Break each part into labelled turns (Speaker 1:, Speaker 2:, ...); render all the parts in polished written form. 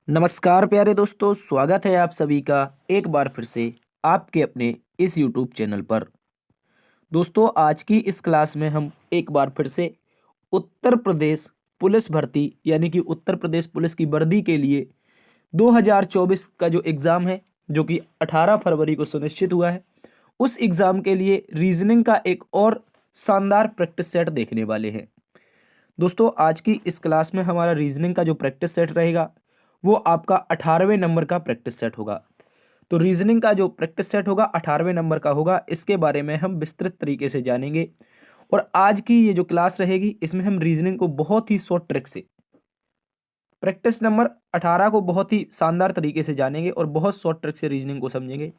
Speaker 1: नमस्कार प्यारे दोस्तों, स्वागत है आप सभी का एक बार फिर से आपके अपने इस YouTube चैनल पर। दोस्तों, आज की इस क्लास में हम एक बार फिर से उत्तर प्रदेश पुलिस भर्ती यानी कि उत्तर प्रदेश पुलिस की वर्दी के लिए 2024 का जो एग्ज़ाम है, जो कि 18 फरवरी को सुनिश्चित हुआ है, उस एग्ज़ाम के लिए रीजनिंग का एक और शानदार प्रैक्टिस सेट देखने वाले हैं। दोस्तों, आज की इस क्लास में हमारा रीजनिंग का जो प्रैक्टिस सेट रहेगा वो आपका 18वें नंबर का प्रैक्टिस सेट होगा। तो रीजनिंग का जो प्रैक्टिस सेट होगा 18वें नंबर का होगा। इसके बारे में हम विस्तृत तरीके से जानेंगे और आज की ये जो क्लास रहेगी इसमें हम रीजनिंग को बहुत ही शॉर्ट ट्रिक से प्रैक्टिस नंबर 18 को बहुत ही शानदार तरीके से जानेंगे और बहुत शॉर्ट ट्रिक से रीजनिंग को समझेंगे,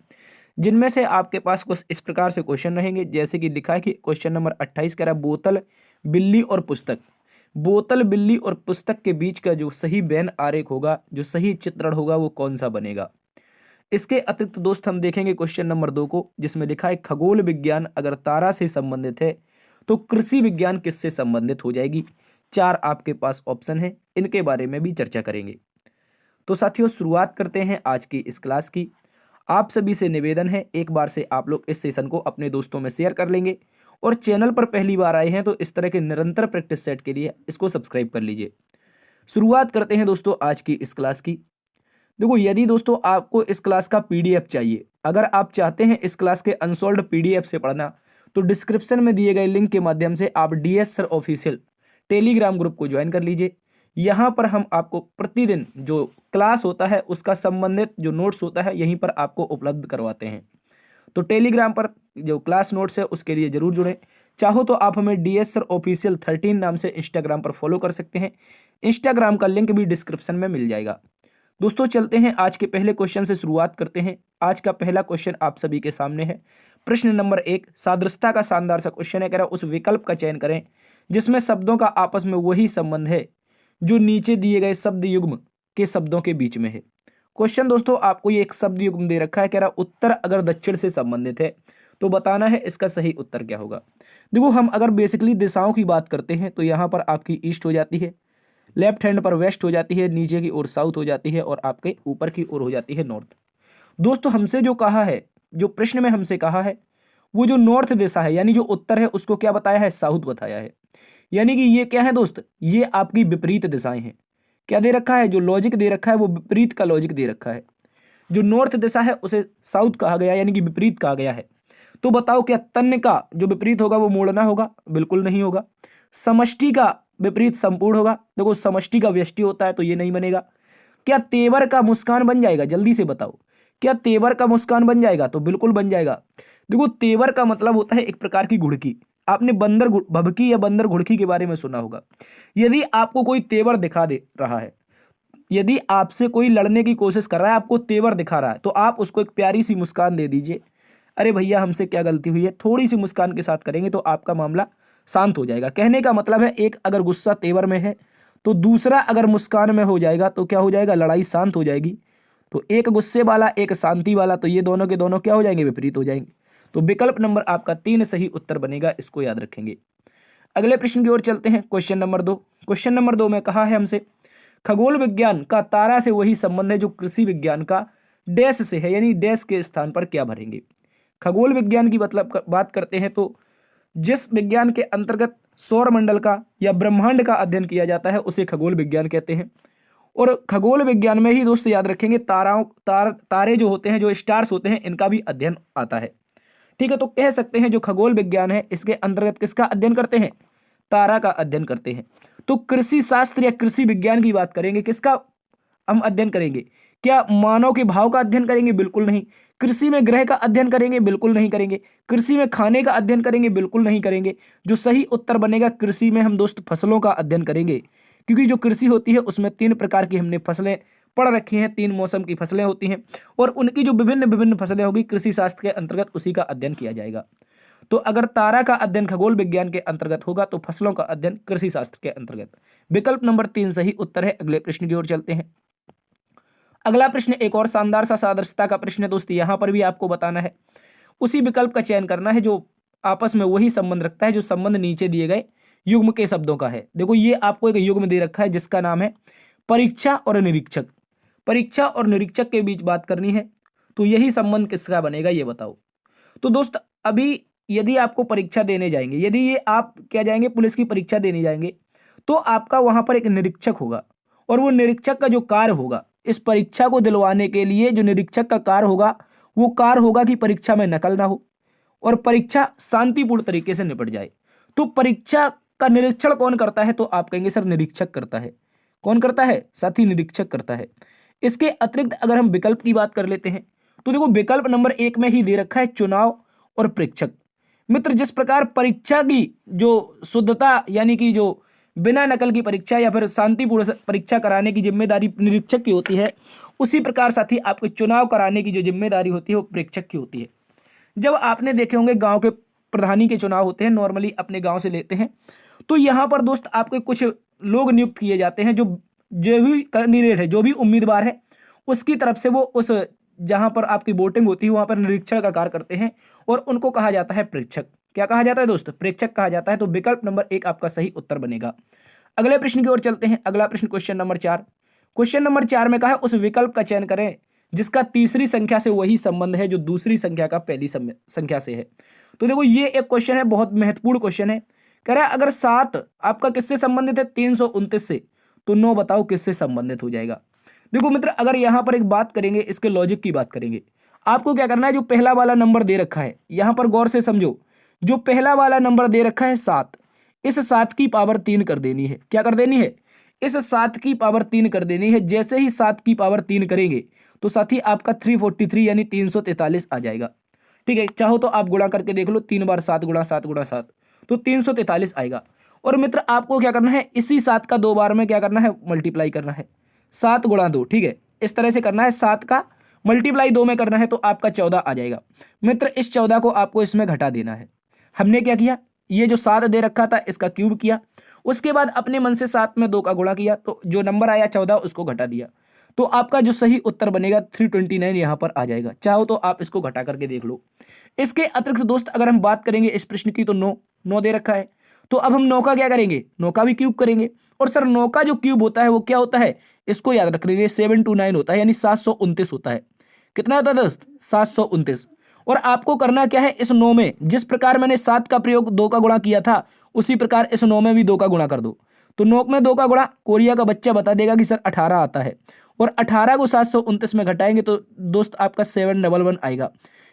Speaker 1: जिनमें से आपके पास कुछ इस प्रकार से क्वेश्चन रहेंगे। जैसे कि लिखा है कि क्वेश्चन नंबर 28 कह रहा है बोतल, बिल्ली और पुस्तक। बोतल, बिल्ली और पुस्तक के बीच का जो सही बेन आरेख होगा, जो सही चित्रण होगा, वो कौन सा बनेगा। इसके अतिरिक्त दोस्त हम देखेंगे क्वेश्चन नंबर 2 को, जिसमें लिखा है खगोल विज्ञान अगर तारा से संबंधित है तो कृषि विज्ञान किससे संबंधित हो जाएगी। 4 आपके पास ऑप्शन है, इनके बारे में भी चर्चा करेंगे। तो साथियों, शुरुआत करते हैं आज की इस क्लास की। आप सभी से निवेदन है, एक बार से आप लोग इस सेशन को अपने दोस्तों में शेयर कर लेंगे और चैनल पर पहली बार आए हैं तो इस तरह के निरंतर प्रैक्टिस सेट के लिए इसको सब्सक्राइब कर लीजिए। शुरुआत करते हैं दोस्तों आज की इस क्लास की। देखो, यदि दोस्तों आपको इस क्लास का पीडीएफ चाहिए, अगर आप चाहते हैं इस क्लास के अनसॉल्व्ड पीडीएफ से पढ़ना, तो डिस्क्रिप्शन में दिए गए लिंक के माध्यम से आप DS sir official Telegram group को ज्वाइन कर लीजिए। यहाँ पर हम आपको प्रतिदिन जो क्लास होता है उसका संबंधित जो नोट्स होता है यहीं पर आपको उपलब्ध करवाते हैं। तो टेलीग्राम पर जो क्लास नोट्स है उसके लिए जरूर जुड़ें। चाहो तो आप हमें डीएस सर ऑफिशियल 13 नाम से इंस्टाग्राम पर फॉलो कर सकते हैं। इंस्टाग्राम का लिंक भी डिस्क्रिप्शन में मिल जाएगा। दोस्तों, चलते हैं आज के पहले क्वेश्चन से शुरुआत करते हैं। आज का पहला क्वेश्चन आप सभी के सामने है। प्रश्न नंबर 1 सादृश्यता का शानदार सा क्वेश्चन है। कह रहा उस विकल्प का चयन करें जिसमें शब्दों का आपस में वही संबंध है जो नीचे दिए गए शब्द युग्म के शब्दों के बीच में है। क्वेश्चन दोस्तों, आपको ये एक शब्द युग्म दे रखा है। कह रहा उत्तर अगर दक्षिण से संबंधित है तो बताना है इसका सही उत्तर क्या होगा। देखो, हम अगर बेसिकली दिशाओं की बात करते हैं तो यहाँ पर आपकी ईस्ट हो जाती है, लेफ्ट हैंड पर वेस्ट हो जाती है, नीचे की ओर साउथ हो जाती है और आपके ऊपर की ओर हो जाती है नॉर्थ। दोस्तों, हमसे जो कहा है, जो प्रश्न में हमसे कहा है, वो जो नॉर्थ दिशा है यानी जो उत्तर है उसको क्या बताया है, साउथ बताया है। यानी कि ये क्या है दोस्त, ये आपकी विपरीत दिशाएं हैं। क्या दे रखा है, जो लॉजिक दे रखा है वो विपरीत का लॉजिक दे रखा है। जो नॉर्थ दिशा है उसे साउथ कहा गया यानी कि विपरीत कहा गया है। तो बताओ, क्या तन्य का जो विपरीत होगा वो मोड़ना होगा? बिल्कुल नहीं होगा। समष्टि का विपरीत संपूर्ण होगा? देखो, समष्टि का व्यष्टि होता है तो ये नहीं बनेगा। क्या तेवर का मुस्कान बन जाएगा? जल्दी से बताओ, क्या तेवर का मुस्कान बन जाएगा? तो बिल्कुल बन जाएगा। देखो, तेवर का मतलब होता है एक प्रकार की घुड़की। आपने बंदर भभकी या बंदर घुड़की के बारे में सुना होगा। यदि आपको कोई तेवर दिखा दे रहा है, यदि आपसे कोई लड़ने की कोशिश कर रहा है, आपको तेवर दिखा रहा है, तो आप उसको एक प्यारी सी मुस्कान दे दीजिए। अरे भैया, हमसे क्या गलती हुई है, थोड़ी सी मुस्कान के साथ करेंगे तो आपका मामला शांत हो जाएगा। कहने का मतलब है, एक अगर गुस्सा तेवर में है तो दूसरा अगर मुस्कान में हो जाएगा तो क्या हो जाएगा, लड़ाई शांत हो जाएगी। तो एक गुस्से वाला, एक शांति वाला, तो ये दोनों के दोनों क्या हो जाएंगे, विपरीत हो जाएंगे। तो विकल्प नंबर आपका 3 सही उत्तर बनेगा, इसको याद रखेंगे। अगले प्रश्न की ओर चलते हैं। Question number 2। क्वेश्चन नंबर 2 में कहा है हमसे खगोल विज्ञान का तारा से वही संबंध है जो कृषि विज्ञान का डैश से है, यानी डैश के स्थान पर क्या भरेंगे। खगोल विज्ञान की मतलब बात करते हैं तो जिस विज्ञान के अंतर्गत सौर मंडल का या ब्रह्मांड का अध्ययन किया जाता है उसे खगोल विज्ञान कहते हैं। और खगोल विज्ञान में ही दोस्त याद रखेंगे तारे जो होते हैं, जो स्टार्स होते हैं, इनका भी अध्ययन आता है। ठीक है, तो कह सकते हैं जो खगोल विज्ञान है इसके अंतर्गत किसका अध्ययन करते हैं, तारा का अध्ययन करते हैं। तो कृषि शास्त्र या कृषि विज्ञान की बात करेंगे, किसका हम अध्ययन करेंगे? क्या मानव के भाव का अध्ययन करेंगे? बिल्कुल नहीं। कृषि में ग्रह का अध्ययन करेंगे? बिल्कुल नहीं करेंगे। कृषि में खाने का अध्ययन करेंगे? बिल्कुल नहीं करेंगे। जो सही उत्तर बनेगा, कृषि में हम दोस्त फसलों का अध्ययन करेंगे, क्योंकि जो कृषि होती है उसमें 3 प्रकार की हमने फसलें पढ़ रखी हैं, 3 मौसम की फसलें होती हैं और उनकी जो विभिन्न विभिन्न फसलें होगी कृषि शास्त्र के अंतर्गत उसी का अध्ययन किया जाएगा। तो अगर तारा का अध्ययन खगोल विज्ञान के अंतर्गत होगा तो फसलों का अध्ययन कृषि शास्त्र के अंतर्गत। विकल्प नंबर 3 सही उत्तर है। अगले प्रश्न की ओर चलते हैं। अगला प्रश्न एक और शानदार सा सादृश्यता का प्रश्न है दोस्त। यहां पर भी आपको बताना है, उसी विकल्प का चयन करना है जो आपस में वही संबंध रखता है जो संबंध नीचे दिए गए युग्म के शब्दों का है। देखो, ये आपको एक युग्म दे रखा है जिसका नाम है परीक्षा और निरीक्षक। परीक्षा और निरीक्षक के बीच बात करनी है तो यही संबंध किसका बनेगा ये बताओ। तो दोस्त अभी यदि आपको परीक्षा देने जाएंगे, यदि ये आप क्या जाएंगे पुलिस की परीक्षा देने जाएंगे, तो आपका वहां पर एक निरीक्षक होगा और वो निरीक्षक का जो कार्य होगा इस परीक्षा को दिलवाने के लिए, जो निरीक्षक का कार्य होगा वो कार्य होगा कि परीक्षा में नकल ना हो और परीक्षा शांतिपूर्ण तरीके से निपट जाए। तो परीक्षा का निरीक्षण कौन करता है? तो आप कहेंगे सर निरीक्षक करता है। कौन करता है साथी? निरीक्षक करता है। इसके अतिरिक्त अगर हम विकल्प की बात कर लेते हैं तो देखो विकल्प नंबर 1 में ही दे रखा है चुनाव और प्रेक्षक। मित्र जिस प्रकार परीक्षा की जो शुद्धता यानी कि जो बिना नकल की परीक्षा या फिर शांतिपूर्ण परीक्षा कराने की जिम्मेदारी निरीक्षक की होती है, उसी प्रकार साथी आपके चुनाव कराने की जो जिम्मेदारी होती है वो प्रेक्षक की होती है। जब आपने देखे होंगे गांव के प्रधानी के चुनाव होते हैं, नॉर्मली अपने गांव से लेते हैं, तो यहाँ पर दोस्त आपके कुछ लोग नियुक्त किए जाते हैं जो भी कैंडिडेट है, जो भी उम्मीदवार है उसकी तरफ से वो उस जहां पर आपकी वोटिंग होती है वहां पर निरीक्षण का कार्य करते हैं और उनको कहा जाता है प्रेक्षक। क्या कहा जाता है दोस्त? प्रेक्षक कहा जाता है। तो विकल्प नंबर 1 आपका सही उत्तर बनेगा। अगले प्रश्न की ओर चलते हैं। अगला प्रश्न क्वेश्चन नंबर 4। क्वेश्चन नंबर 4 में कहा है उस विकल्प का चयन करें जिसका तीसरी संख्या से वही संबंध है जो दूसरी संख्या का पहली संख्या से है। तो देखो ये एक क्वेश्चन है, बहुत महत्वपूर्ण क्वेश्चन है। कह रहा है अगर 7 आपका किससे संबंधित है? 329 से, तो 9 बताओ किससे संबंधित हो जाएगा। देखो मित्र अगर यहां पर एक बात करेंगे, इसके लॉजिक की बात करेंगे, आपको क्या करना है, जो पहला वाला नंबर दे रखा है यहां पर गौर से समझो, जो पहला वाला नंबर दे रखा है 7, इस 7 की पावर 3 कर देनी है। क्या कर देनी है? इस 7 की पावर 3 कर देनी है। जैसे ही 7 की पावर 3 करेंगे तो साथी आपका 343 यानी 343 आ जाएगा। ठीक है, चाहो तो आप गुणा करके देख लो, 3 बार 7 गुणा 7 गुणा 7 तो 343 आएगा। और मित्र आपको क्या करना है, इसी 7 का 2 बार में क्या करना है, मल्टीप्लाई करना है। 7 गुणा 2, ठीक है, इस तरह से करना है। 7 का मल्टीप्लाई 2 में करना है तो आपका 14 आ जाएगा। मित्र इस 14 को आपको इसमें घटा देना है। हमने क्या किया, ये जो 7 दे रखा था इसका क्यूब किया, उसके बाद अपने मन से 7 में 2 का गुणा किया, तो जो नंबर आया 14 उसको घटा दिया, तो आपका जो सही उत्तर बनेगा 329 यहां पर आ जाएगा। चाहो तो आप इसको घटा करके देख लो। इसके अतिरिक्त दोस्त अगर हम बात करेंगे इस प्रश्न की तो 9 दे रखा है, तो अब हम 9 का क्या करेंगे, 9 का भी क्यूब करेंगे। और सर 9 का जो क्यूब होता है वो क्या होता है, इसको याद रख लीजिए, 729 होता है, यानी 729 होता है। कितना होता है दोस्त? 729। और आपको करना क्या है, इस 9 में जिस प्रकार मैंने 7 का प्रयोग 2 का गुणा किया था उसी प्रकार इस 9 में भी 2 का गुणा कर दो। तो 9 में 2 का गुणा, कोरिया का बच्चा बता देगा कि सर 18 आता है, और 18 को 729 में घटाएंगे तो दोस्त आपका 711 आएगा,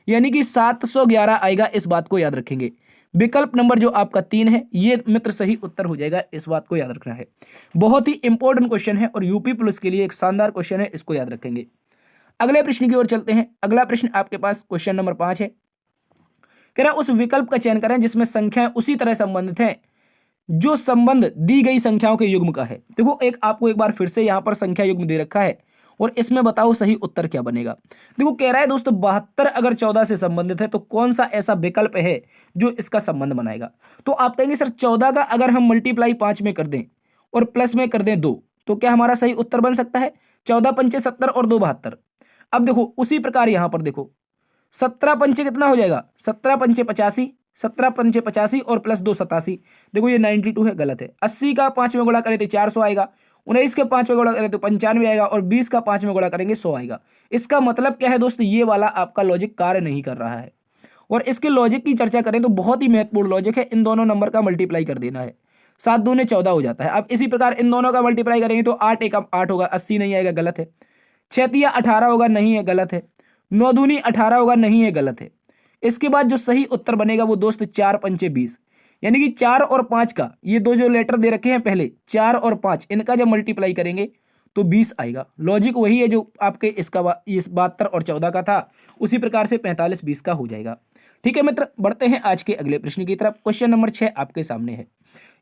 Speaker 1: यानी कि 711 आएगा। इस बात को याद रखेंगे। विकल्प नंबर जो आपका 3 है ये मित्र सही उत्तर हो जाएगा, इस बात को याद रखना है। बहुत ही इंपॉर्टेंट क्वेश्चन है और यूपी पुलिस के लिए एक शानदार क्वेश्चन है, इसको याद रखेंगे। अगले प्रश्न की ओर चलते हैं। अगला प्रश्न आपके पास क्वेश्चन नंबर 5 है। कह रहा है उस विकल्प का चयन करें जिसमें संख्याएं उसी तरह संबंधित हैं जो संबंध दी गई संख्याओं के युग्म का है। देखो आपको एक बार फिर से यहां पर संख्या युग्म दे रखा है और इसमें बताओ सही उत्तर क्या बनेगा। देखो कह रहा है दोस्तों 72 अगर 14 से संबंधित है तो कौन सा ऐसा विकल्प है जो इसका संबंध बनाएगा। तो आप कहेंगे सर 14 का अगर हम मल्टीप्लाई 5 में कर दें और प्लस में कर दें 2 तो क्या हमारा सही उत्तर बन सकता है? 14 पंचे 70 और 2 72। अब देखो उसी प्रकार यहां पर देखो 17 पंचे कितना हो जाएगा, 17 पंचे 85, 17 पंचे 85 और प्लस 2 87। देखो ये 92 है, गलत है। 80 का 5 में गुणा करें तो 400 आएगा, 19 के 5 में गुणा करें तो 95 आएगा और 20 का 5 में गुणा करेंगे 100 आएगा। इसका मतलब क्या है दोस्तों, ये वाला आपका लॉजिक कार्य नहीं कर रहा है। और इसके लॉजिक की चर्चा करें तो बहुत ही महत्वपूर्ण लॉजिक है, इन दोनों नंबर का मल्टीप्लाई कर देना है। 7 दूने 14 हो जाता है। अब इसी प्रकार इन दोनों का मल्टीप्लाई करेंगे तो 8 एकम 8 होगा, 80 नहीं आएगा, गलत है। 6 तिया 18 होगा, नहीं है, गलत है। 9 दूनी 18 होगा, नहीं है, गलत है। इसके बाद जो सही उत्तर बनेगा वो दोस्त 4 पंचे 20, यानी कि 4 और 5 का ये दो जो लेटर दे रखे हैं पहले 4 और 5 इनका जब मल्टीप्लाई करेंगे तो 20 आएगा। लॉजिक वही है जो आपके इसका इस 72 और 14 का था, उसी प्रकार से 45 20 का हो जाएगा। ठीक है मित्र, बढ़ते हैं आज के अगले प्रश्न की तरफ। क्वेश्चन नंबर 6 आपके सामने है।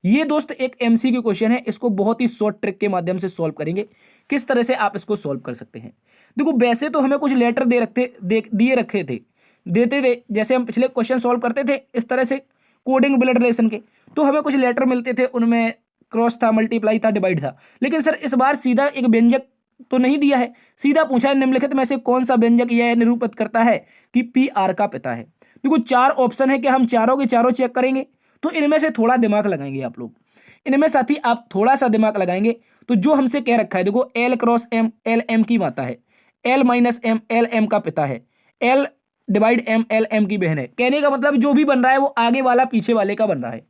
Speaker 1: ये दोस्त एक एमसीक्यू क्वेश्चन है, इसको बहुत ही शॉर्ट ट्रिक के माध्यम से सॉल्व करेंगे। किस तरह से आप इसको सॉल्व कर सकते हैं। देखो वैसे तो हमें कुछ लेटर दिए रखे थे, देते थे, जैसे हम पिछले क्वेश्चन सॉल्व करते थे इस तरह से कोडिंग ब्लड रिलेशन के, तो हमें कुछ लेटर मिलते थे, उनमें क्रॉस था, मल्टीप्लाई था, डिवाइड था। लेकिन सर इस बार सीधा एक व्यंजक तो नहीं दिया है, सीधा पूछा है निम्नलिखित में से कौन सा व्यंजक यह निरूपित करता है कि पी आर का पिता है। देखो 4 ऑप्शन है कि हम चारों के चारों चेक करेंगे, तो इनमें से थोड़ा दिमाग लगाएंगे आप लोग। इनमें साथ ही आप थोड़ा सा दिमाग लगाएंगे तो जो हमसे कह रखा है देखो L cross M, L M की माता है, L minus M, L M का पिता है, L divide M, L M की बहन है। कहने का मतलब जो भी बन रहा है वो आगे वाला पीछे वाले का बन रहा है,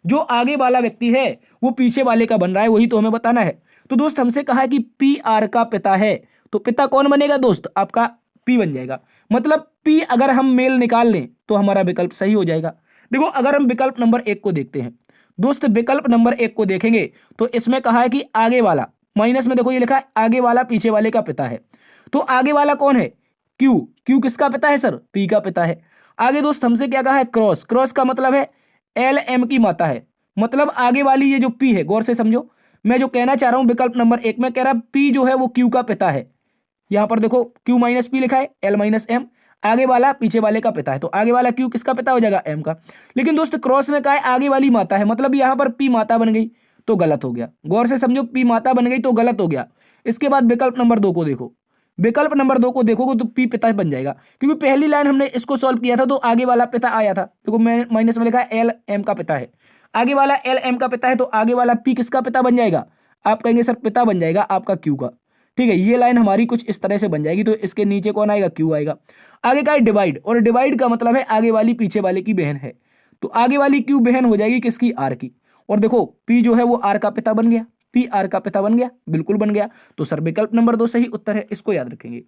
Speaker 1: जो आगे वाला व्यक्ति है वो पीछे वाले का बन रहा है, वही तो हमें बताना है। तो दोस्त हमसे कहा है कि पी आर का पिता है, तो पिता कौन बनेगा दोस्त, आपका पी बन जाएगा। मतलब पी अगर हम मेल निकाल लें तो हमारा विकल्प सही हो जाएगा। देखो अगर हम विकल्प नंबर 1 को देखते हैं दोस्त, विकल्प नंबर 1 को देखेंगे तो इसमें कहा है कि आगे वाला, माइनस में देखो ये लिखा है आगे वाला पीछे वाले का पिता है, तो आगे वाला कौन है, क्यू, क्यू किसका पिता है सर, पी का पिता है। आगे दोस्त हमसे क्या कहा है, क्रॉस, क्रॉस का मतलब है एल एम की माता है, मतलब आगे वाली ये जो पी है, गौर से समझो मैं जो कहना चाह रहा हूं, विकल्प नंबर 1 में कह रहा पी जो है वो क्यू का पिता है। यहां पर देखो क्यू माइनस पी लिखा है, एल माइनस एम, आगे वाला पीछे वाले का पिता है, तो आगे वाला क्यू किसका पिता हो जाएगा, एम का। लेकिन दोस्त क्रॉस में कहा है आगे वाली माता है, मतलब यहां पर पी माता बन गई तो गलत हो गया। गौर से समझो, पी माता बन गई तो गलत हो गया। इसके बाद विकल्प नंबर 2 को देखो, विकल्प नंबर 2 को देखोगे तो पी पिता बन जाएगा, क्योंकि पहली लाइन हमने इसको सॉल्व किया था तो आगे वाला पिता आया था। देखो मैं माइनस में लिखा है एल एम का पिता है, आगे वाला एल एम का पिता है, तो आगे वाला पी किसका पिता बन जाएगा, आप कहेंगे सर पिता बन जाएगा आपका क्यू का। ठीक है, ये लाइन हमारी कुछ इस तरह से बन जाएगी, तो इसके नीचे कौन आएगा, क्यू आएगा। आगे का है डिवाइड, और डिवाइड का मतलब है आगे वाली पीछे वाले की बहन है, तो आगे वाली क्यू बहन हो जाएगी किसकी, आर की। और देखो पी जो है वो आर का पिता बन गया, पी आर का पिता बन गया, बिल्कुल बन गया। तो सर विकल्प नंबर 2 सही उत्तर है, इसको याद रखेंगे।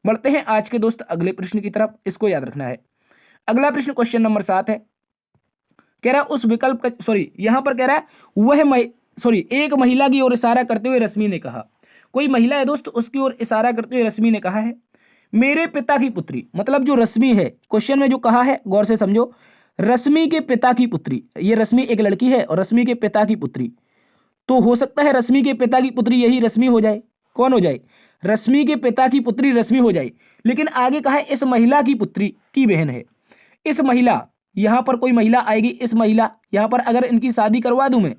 Speaker 1: बढ़ते हैं आज के दोस्त अगले प्रश्न की तरफ, इसको याद रखना है। अगला प्रश्न क्वेश्चन नंबर 7 है, कह रहा है उस विकल्प का, सॉरी यहां पर कह रहा है एक महिला की ओर इशारा करते हुए रश्मि ने कहा, कोई महिला है दोस्त, उसकी ओर इशारा करते हुए रश्मि ने कहा है मेरे पिता की पुत्री, मतलब जो रश्मि है क्वेश्चन में जो कहा है गौर से समझो, रश्मि के पिता की पुत्री, ये रश्मि एक लड़की है और रश्मि के पिता की पुत्री, तो हो सकता है रश्मि के पिता की पुत्री यही रश्मि हो जाए, कौन हो जाए, रश्मि के पिता की पुत्री रश्मि हो जाए। लेकिन आगे कहा है इस महिला की पुत्री की बहन है, इस महिला, यहां पर कोई महिला आएगी, इस महिला, यहां पर अगर इनकी शादी करवा दूं मैं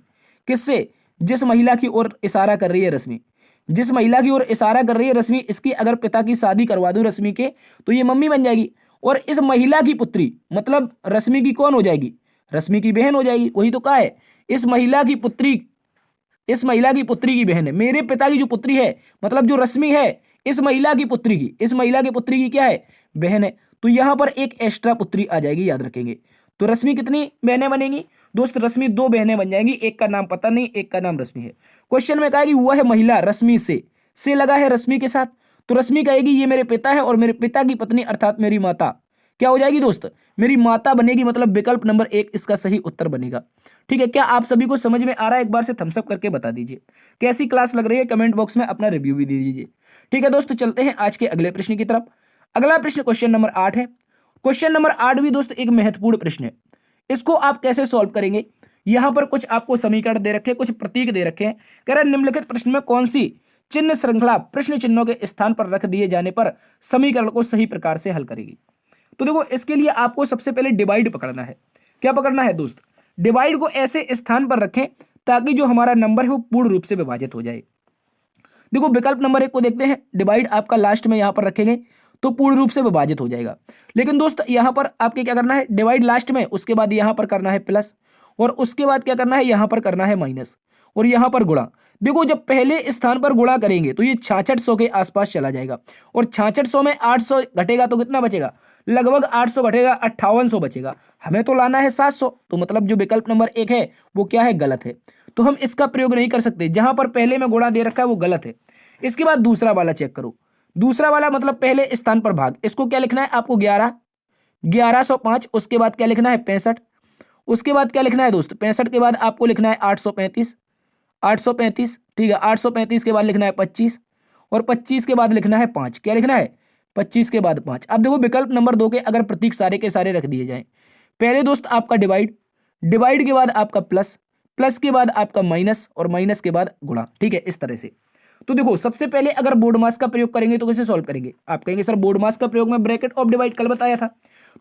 Speaker 1: किससे, जिस महिला की ओर इशारा कर रही है रश्मि, जिस महिला की ओर इशारा कर रही है रश्मि, इसकी अगर पिता की शादी करवा दूं रश्मि के, तो ये मम्मी बन जाएगी। और इस महिला की पुत्री मतलब रश्मि की कौन हो जाएगी, रश्मि की बहन हो जाएगी, वही तो कहा है इस महिला की पुत्री, इस महिला की पुत्री की बहन है, मेरे पिता की जो पुत्री है मतलब जो रश्मि है, इस महिला की पुत्री की, इस महिला की पुत्री की क्या है, बहन है। तो यहां पर एक एक्स्ट्रा पुत्री आ जाएगी, याद रखेंगे। तो रश्मि कितनी बहनें बनेंगी दोस्त, रश्मि 2 बहनें बन जाएंगी, एक का नाम पता नहीं, एक का नाम रश्मि है। क्वेश्चन में कहा कि वह महिला रश्मि से लगा है रश्मि के साथ, तो रश्मि कहेगी ये मेरे पिता है और मेरे पिता की पत्नी अर्थात मेरी माता क्या हो जाएगी दोस्त, मेरी माता बनेगी, मतलब विकल्प नंबर 1 इसका सही उत्तर बनेगा। ठीक है, क्या आप सभी को समझ में आ रहा है, एक बार से थम्स अप करके बता दीजिए कैसी क्लास लग रही है, कमेंट बॉक्स में अपना रिव्यू भी दे दीजिए। ठीक है दोस्त, चलते हैं आज के अगले प्रश्न की तरफ। अगला प्रश्न क्वेश्चन नंबर 8 है। क्वेश्चन नंबर 8 भी दोस्त एक महत्वपूर्ण प्रश्न है, इसको आप कैसे सॉल्व करेंगे। यहां पर कुछ आपको समीकरण दे रखे हैं, कुछ प्रतीक दे रखे हैं, कह रहा है निम्नलिखित प्रश्न में कौन सी चिन्ह श्रृंखला प्रश्न चिन्हों के स्थान पर रख दिए जाने पर समीकरण को सही प्रकार से हल करेगी। तो देखो इसके लिए आपको सबसे पहले डिवाइड पकड़ना है। क्या पकड़ना है दोस्त, डिवाइड को ऐसे स्थान पर रखें ताकि जो हमारा नंबर है वो पूर्ण रूप से विभाजित हो जाए। देखो विकल्प नंबर 1 को देखते हैं, डिवाइड आपका लास्ट में यहां पर रखेंगे तो पूर्ण रूप से विभाजित हो जाएगा। लेकिन दोस्त यहां पर आपके क्या करना है, डिवाइड लास्ट में, उसके बाद यहां पर करना है प्लस, और उसके बाद क्या करना है, यहां पर करना है माइनस, और यहां पर गुणा। देखो जब पहले स्थान पर गुणा करेंगे तो ये 6600 के आसपास चला जाएगा, और 6600 में 800 घटेगा तो कितना बचेगा, लगभग 800 घटेगा 5800 बचेगा। हमें तो लाना है 700, तो मतलब जो विकल्प नंबर 1 है वो क्या है, गलत है। तो हम इसका प्रयोग नहीं कर सकते, जहां पर पहले में गुणा दे रखा है वो गलत है। इसके बाद दूसरा वाला चेक करो, दूसरा वाला मतलब पहले स्थान पर भाग, इसको क्या लिखना है आपको, 1105, उसके बाद क्या लिखना है 65, उसके बाद क्या लिखना है दोस्त, 65 के बाद आपको लिखना है 835, ठीक है, 835 के बाद लिखना है 25, और 25 के बाद लिखना है 5, क्या लिखना है 25 के बाद 5। अब देखो विकल्प नंबर 2 के अगर प्रतीक सारे के सारे रख दिए जाएं, पहले दोस्त आपका डिवाइड, डिवाइड के बाद आपका प्लस, प्लस के बाद आपका माइनस, और माइनस के बाद गुणा। ठीक है, इस तरह से। तो देखो सबसे पहले अगर बोर्ड मास का प्रयोग करेंगे तो कैसे सॉल्व करेंगे, आप कहेंगे सर बोर्ड मास का प्रयोग में ब्रैकेट ऑफ डिवाइड कल बताया था।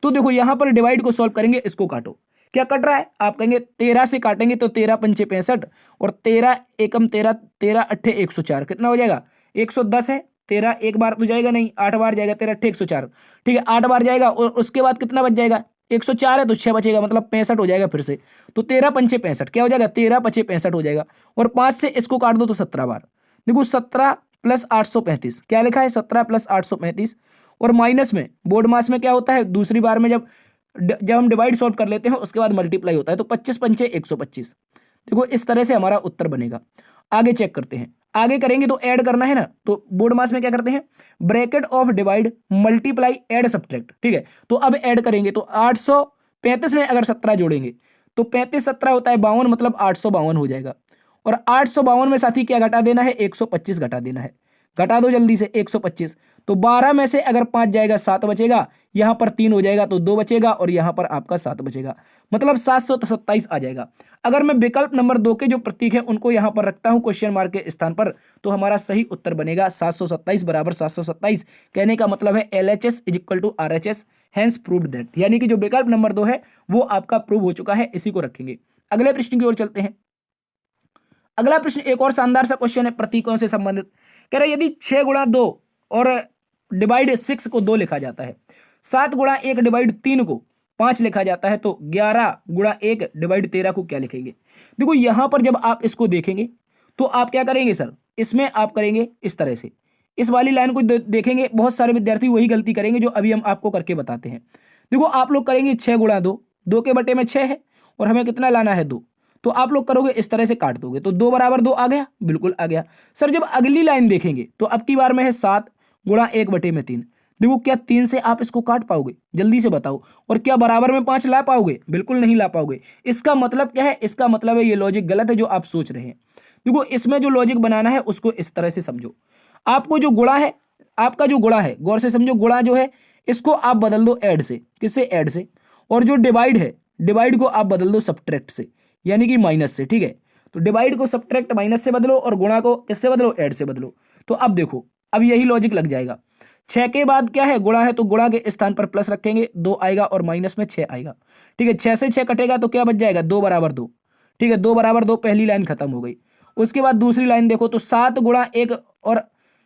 Speaker 1: तो देखो यहां पर डिवाइड को सॉल्व करेंगे, इसको काटो, क्या कट रहा है, आप कहेंगे 13 से काटेंगे तो 13 पंचे 65, और 13 एकम 13, 13 अट्ठे 104, कितना हो जाएगा 110 है। 13 एक बार तो जाएगा नहीं, 8 बार जाएगा, 13 अट्ठे 104, ठीक है 8 बार जाएगा, और उसके बाद कितना बच जाएगा 104 है तो 6 बचेगा, मतलब 65 हो जाएगा फिर से। तो 13 पंचे 65, क्या हो जाएगा 13 पचे 65 हो जाएगा। और 5 से इसको काट दो तो 17 बार। देखो 17 प्लस 835, क्या लिखा है 17 प्लस 835। और माइनस में बोर्ड मास में क्या होता है, दूसरी बार में जब हम डिवाइड सॉल्व कर लेते हैं उसके बाद मल्टीप्लाई होता है, तो 25 पंचे 125। देखो इस तरह से हमारा उत्तर बनेगा। आगे चेक करते हैं, आगे करेंगे तो ऐड करना है ना, तो बोर्ड मास में क्या करते हैं, bracket of divide multiply add subtract, ठीक है। तो अब ऐड करेंगे तो 835 में अगर 17 जोड़ेंगे तो 35 17 होता है 52, मतलब 852 हो जाएगा। और 852 में साथी क्या घटा देना है, 125 घटा देना है। घटा दो जल्दी से 125। तो 12 में से अगर 5 जाएगा 7 बचेगा, यहां पर 3 हो जाएगा तो 2 बचेगा, और यहां पर आपका 7 बचेगा, मतलब 727 आ जाएगा। अगर मैं विकल्प नंबर 2 के जो प्रतीक है उनको यहां पर रखता हूं क्वेश्चन मार्क के स्थान पर, तो हमारा सही उत्तर बनेगा 727 बराबर 727। कहने का मतलब है LHS is equal to RHS, hence proved that, यानी कि जो विकल्प नंबर 2 है वो आपका प्रूव हो चुका है। इसी को रखेंगे। अगले प्रश्न की ओर चलते हैं। अगला प्रश्न एक और शानदार सा क्वेश्चन है प्रतीकों से संबंधित। कह रहे यदि 6 गुणा 2 और डिवाइड 6 को 2 लिखा जाता है, 7 गुणा 1 डिवाइड 3 को 5 लिखा जाता है, तो 11 गुणा 1 डिवाइड 13 को क्या लिखेंगे। देखो यहां पर जब आप इसको देखेंगे तो आप क्या करेंगे सर, इसमें आप करेंगे इस तरह से, इस वाली लाइन को देखेंगे। बहुत सारे विद्यार्थी वही गलती करेंगे जो अभी हम आपको करके बताते हैं। देखो आप लोग करेंगे 6 गुणा 2, 2 के बटे में 6 है और हमें कितना लाना है 2, तो आप लोग करोगे इस तरह से काट दोगे तो 2 बराबर 2 आ गया, बिल्कुल आ गया। सर जब अगली लाइन देखेंगे तो अब की बार में है 7 गुणा 1 बटे में 3। देखो क्या 3 से आप इसको काट पाओगे, जल्दी से बताओ। और क्या बराबर में 5 ला पाओगे, बिल्कुल नहीं ला पाओगे। इसका मतलब क्या है, इसका मतलब है ये लॉजिक गलत है जो आप सोच रहे हैं। देखो इसमें जो लॉजिक बनाना है उसको इस तरह से समझो। आपको जो गुणा है, आपका जो गुणा है गौर से समझो, गुणा जो है इसको आप बदल दो ऐड से, किससे ऐड से। और जो डिवाइड है, डिवाइड को आप बदल दो सब्ट्रैक्ट से, यानी कि माइनस से, ठीक है। तो डिवाइड को सब्ट्रैक्ट माइनस से बदलो और गुणा को किससे बदलो, ऐड से बदलो। तो अब देखो अब यही लॉजिक लग जाएगा। 6 के बाद क्या है, गुणा है, तो गुणा के स्थान पर प्लस रखेंगे, 2 आएगा और माइनस में 6 आएगा, ठीक है। 6 से 6 कटेगा तो क्या बच जाएगा, 2 बराबर 2, ठीक है। 2 बराबर 2 पहली लाइन खत्म हो गई। उसके बाद दूसरी लाइन देखो तो 7 गुणा 1 और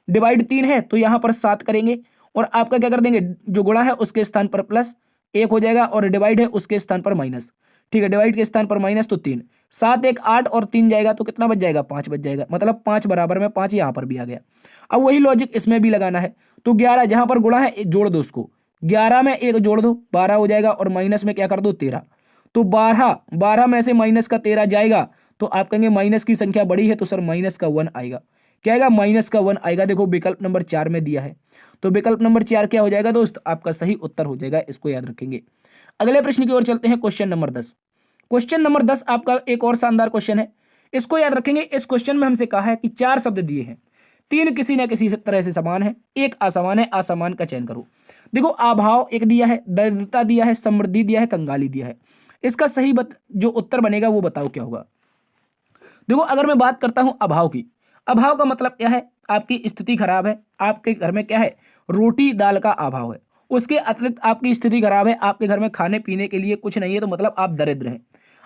Speaker 1: डिवाइड 3 है, तो यहां पर 7 करेंगे और आपका क्या कर देंगे, जो गुणा है उसके स्थान पर प्लस 1 हो जाएगा और डिवाइड है उसके स्थान पर माइनस, ठीक है। डिवाइड के स्थान पर माइनस तो 3, 7 1 8 और 3 जाएगा तो कितना बच जाएगा, 5 बच जाएगा, मतलब 5 बराबर में 5 यहां पर भी आ गया। अब वही लॉजिक इसमें भी लगाना है। तो 11 जहां पर गुणा है जोड़ दो उसको, 11 में 1 जोड़ दो 12 हो जाएगा और माइनस में क्या कर दो 13। तो 12 में से माइनस का 13 जाएगा तो आप कहेंगे माइनस की संख्या बड़ी है, तो सर माइनस का 1 आएगा। क्या आएगा, माइनस का 1 आएगा। देखो विकल्प नंबर 4 में दिया है, तो विकल्प नंबर 4 क्या हो जाएगा दोस्त, आपका सही उत्तर हो जाएगा। इसको याद रखेंगे। अगले प्रश्न की ओर चलते हैं, क्वेश्चन नंबर 10। क्वेश्चन नंबर 10 आपका एक और शानदार क्वेश्चन है, इसको याद रखेंगे। इस क्वेश्चन में हमसे कहा है कि 4 शब्द दिए हैं, 3 किसी न किसी तरह से समान है, 1 असमान है, असमान का चयन करो। देखो अभाव एक दिया है, दरिद्रता दिया है, समृद्धि दिया है, कंगाली दिया है। इसका सही जो उत्तर बनेगा वो बताओ क्या होगा। देखो अगर मैं बात करता हूं अभाव की, अभाव का मतलब क्या है, आपकी स्थिति खराब है, आपके घर में क्या है, रोटी दाल का अभाव है, उसके अतिरिक्त आपकी स्थिति खराब है, आपके घर में खाने पीने के लिए कुछ नहीं है, तो मतलब आप दरिद्र हैं।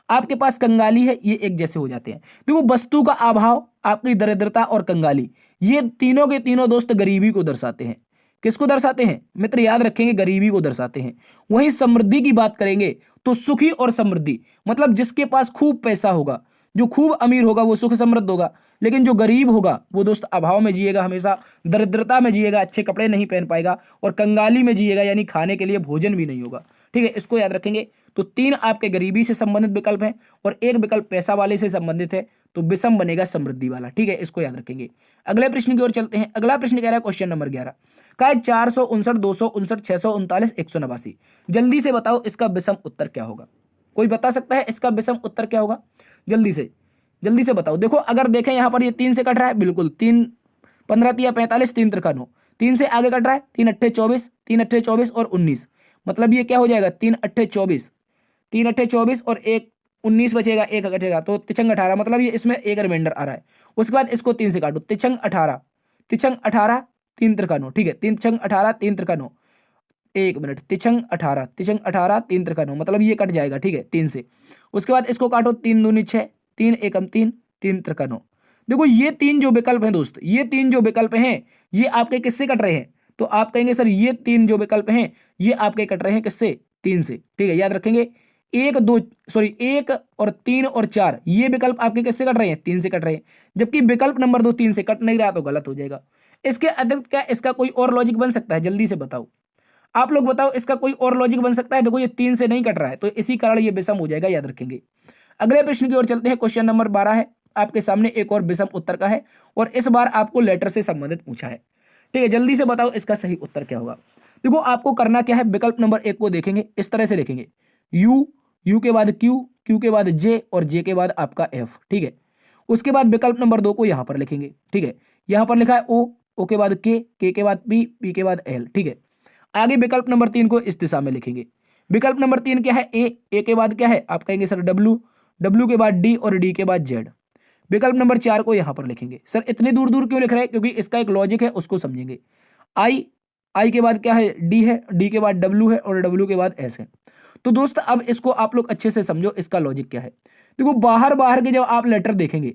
Speaker 1: आपके पास कंगाली है, ये एक जैसे हो जाते हैं। देखो वस्तु का अभाव, आपकी दरिद्रता और कंगाली, ये तीनों के तीनों दोस्त गरीबी को दर्शाते हैं। किसको दर्शाते हैं मित्र, याद रखेंगे, गरीबी को दर्शाते हैं। वहीं समृद्धि की बात करेंगे तो सुखी और समृद्धि, मतलब जिसके पास खूब पैसा होगा, जो खूब अमीर होगा वो सुख समृद्ध होगा, लेकिन जो गरीब होगा वो दोस्त अभाव में जिएगा, हमेशा दरिद्रता में जिएगा, अच्छे कपड़े नहीं पहन पाएगा, और कंगाली में जिएगा, यानी खाने के लिए भोजन भी नहीं होगा, ठीक है। इसको याद रखेंगे। तो 3 आपके गरीबी से संबंधित विकल्प हैं और एक विकल्प पैसा वाले से संबंधित है, तो विषम बनेगा समृद्धि वाला, ठीक है। इसको याद रखेंगे। अगले प्रश्न की ओर चलते हैं। अगला प्रश्न कह रहा है क्वेश्चन नंबर 11 का है 459 259 639 189। जल्दी से बताओ इसका विषम उत्तर क्या होगा। कोई बता सकता है इसका विषम उत्तर क्या होगा, जल्दी से बताओ। देखो अगर देखें यहाँ पर ये 3 से कट रहा है, बिल्कुल 3 15 तिया 45, 3 त्रिका 9, 3 से आगे कट रहा है, 3 अट्ठे 24, 3 अट्ठे 24 और 19, मतलब ये क्या हो जाएगा 3 अट्ठे 24, 3 अट्ठे 24 और 1 19 बचेगा, 1 कटेगा तो तिछंग 18, मतलब ये इसमें एक रिमाइंडर आ रहा है। उसके बाद इसको 3 से काटो, तिछंग 18, 3 त्रिका 9, ठीक है। 3 तिछंग 18, 3 त्रिका 9, 1 मिनट, तिछंग 18, 3 त्रिका 9, मतलब ये कट जाएगा, ठीक है 3 से। उसके बाद इसको काटो, 3 दूनी 6, 3 एकम 3, 3 त्रिका 9। देखो ये 3 जो विकल्प हैं दोस्त, ये 3 जो विकल्प हैं ये आपके किससे कट रहे हैं, तो आप कहेंगे सर ये 3 जो विकल्प हैं ये आपके कट रहे हैं किससे, 3 से, ठीक है, याद रखेंगे। 1 और 3 और 4 ये विकल्प आपके किससे कट रहे हैं? 3 से कट रहे हैं, जबकि विकल्प नंबर 2 3 से कट नहीं रहा तो गलत हो जाएगा। इसके अतिरिक्त क्या इसका कोई और लॉजिक बन सकता है? जल्दी से बताओ, आप लोग बताओ, इसका कोई और लॉजिक बन सकता है? देखो ये 3 से नहीं कट रहा है तो इसी कारण ये विषम हो जाएगा, याद रखेंगे। अगले प्रश्न की ओर चलते हैं। क्वेश्चन नंबर 12 है आपके सामने, एक और विषम उत्तर का है और इस बार आपको लेटर से संबंधित पूछा है, ठीक है। जल्दी से बताओ इसका सही उत्तर क्या होगा। देखो आपको करना क्या है, विकल्प नंबर 1 को देखेंगे, इस तरह से लिखेंगे यू के बाद क्यू के बाद जे और जे के बाद आपका एफ, ठीक है। उसके बाद विकल्प नंबर 2 को यहां पर लिखेंगे, ठीक है। यहां पर लिखा है ओ के बाद के के बाद पी के बाद एल, ठीक है। आगे विकल्प नंबर 3 को इस दिशा में लिखेंगे। विकल्प नंबर 3 क्या है? ए के बाद क्या है? आप कहेंगे सर डब्ल्यू के बाद डी और डी के बाद जेड। विकल्प नंबर 4 को यहां पर लिखेंगे। सर इतने दूर दूर क्यों लिख रहे हैं? क्योंकि इसका एक लॉजिक है, उसको समझेंगे। आई के बाद क्या है? डी है, डी के बाद डब्ल्यू है और डब्ल्यू के बाद एस है। तो दोस्त अब इसको आप लोग अच्छे से समझो, इसका लॉजिक क्या है। देखो बाहर बाहर के जब आप लेटर देखेंगे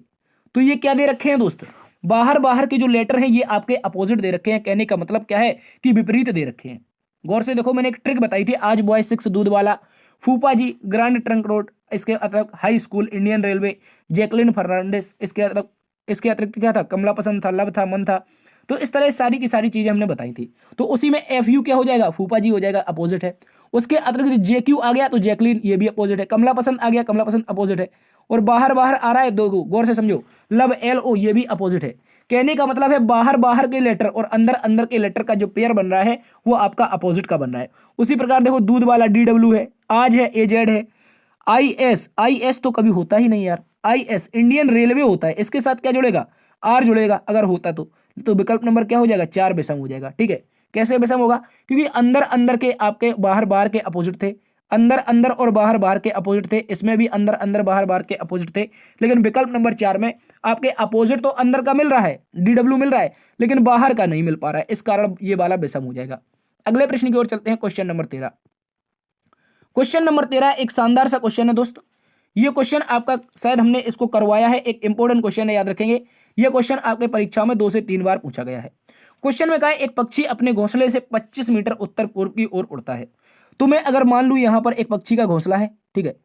Speaker 1: तो ये क्या दे रखे हैं दोस्त? बाहर बाहर के जो लेटर हैं ये आपके अपोजिट दे रखे हैं। कहने का मतलब क्या है कि विपरीत दे रखे हैं। गौर से देखो, मैंने एक ट्रिक बताई थी, आज बॉय 6 दूध वाला, फूफा जी ग्रैंड ट्रंक रोड, इसके अतिरिक्त high school, Indian railway, Jacqueline Fernandez, इसके अतिरिक्त क्या था? कमला पसंद था, लब था, मन था। तो इस तरह सारी की सारी चीजें हमने बताई थी। तो उसी में एफ यू क्या हो जाएगा? फूफा जी हो जाएगा, अपोजिट है। उसके अतिरिक्त जे क्यू आ गया तो जैकलिन, ये भी अपोजिट है। कमला पसंद आ गया, कमला पसंद अपोजिट है। और बाहर बाहर आ रहा है दो, गौर से समझो, लब एल ओ, ये भी अपोजिट है। कहने का मतलब है बाहर बाहर के लेटर और अंदर अंदर के लेटर का जो पेयर बन रहा है वो आपका अपोजिट का बन रहा है। उसी प्रकार देखो दूध वाला डी डब्ल्यू है, आज है ए जेड है, आई एस तो कभी होता ही नहीं यार, आई एस इंडियन रेलवे होता है, इसके साथ क्या जुड़ेगा? आर जुड़ेगा अगर होता तो विकल्प नंबर क्या हो जाएगा? 4 विषम हो जाएगा, ठीक है। कैसे विषम होगा? क्योंकि अंदर अंदर के आपके बाहर बाहर के अपोजिट थे, अंदर अंदर और बाहर बाहर के अपोजिट थे, इसमें भी अंदर अंदर बाहर बाहर के अपोजिट थे। लेकिन विकल्प नंबर 4 में आपके अपोजिट तो अंदर का मिल रहा है, डी डब्ल्यू मिल रहा है, लेकिन बाहर का नहीं मिल पा रहा है, इस कारण ये वाला विषम हो जाएगा। अगले प्रश्न की ओर चलते हैं। Question number 13। क्वेश्चन नंबर 13 एक शानदार सा क्वेश्चन है दोस्त। ये क्वेश्चन आपका शायद हमने इसको करवाया है, एक इंपॉर्टेंट क्वेश्चन है, याद रखेंगे। ये क्वेश्चन आपके परीक्षा में 2 से 3 बार पूछा गया है। क्वेश्चन में कहा है एक पक्षी अपने घोंसले से 25 मीटर उत्तर पूर्व की ओर उड़ता है। तो मैं अगर मान लूं यहां पर एक पक्षी का घोंसला है, ठीक है,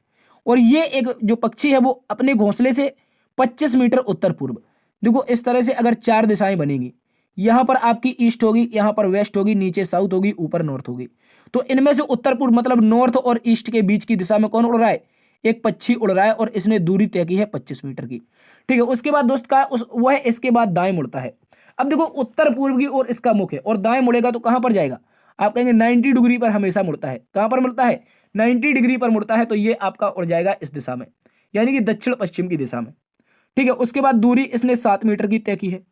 Speaker 1: और ये एक जो पक्षी है वो अपने घोंसले से 25 मीटर उत्तर पूर्व, देखो इस तरह से अगर 4 दिशाएं बनेगी, यहां पर आपकी ईस्ट होगी, यहां पर वेस्ट होगी, नीचे साउथ होगी, ऊपर नॉर्थ होगी। तो इनमें से उत्तर पूर्व मतलब नॉर्थ और ईस्ट के बीच की दिशा में कौन उड़ रहा है? एक पक्षी उड़ रहा है और इसने दूरी तय की है 25 मीटर की, ठीक है। उसके बाद दोस्त का वो है इसके बाद दाएं मुड़ता है। अब देखो उत्तर पूर्व की ओर इसका मुख है और दाएं मुड़ेगा तो कहां पर जाएगा? आप कहेंगे 90 डिग्री पर हमेशा मुड़ता है। कहां पर मुड़ता है? 90 डिग्री पर मुड़ता है, तो ये आपका उड़ जाएगा इस दिशा में, यानी कि दक्षिण पश्चिम की दिशा में, ठीक है। उसके बाद दूरी इसने 7 मीटर की तय की है।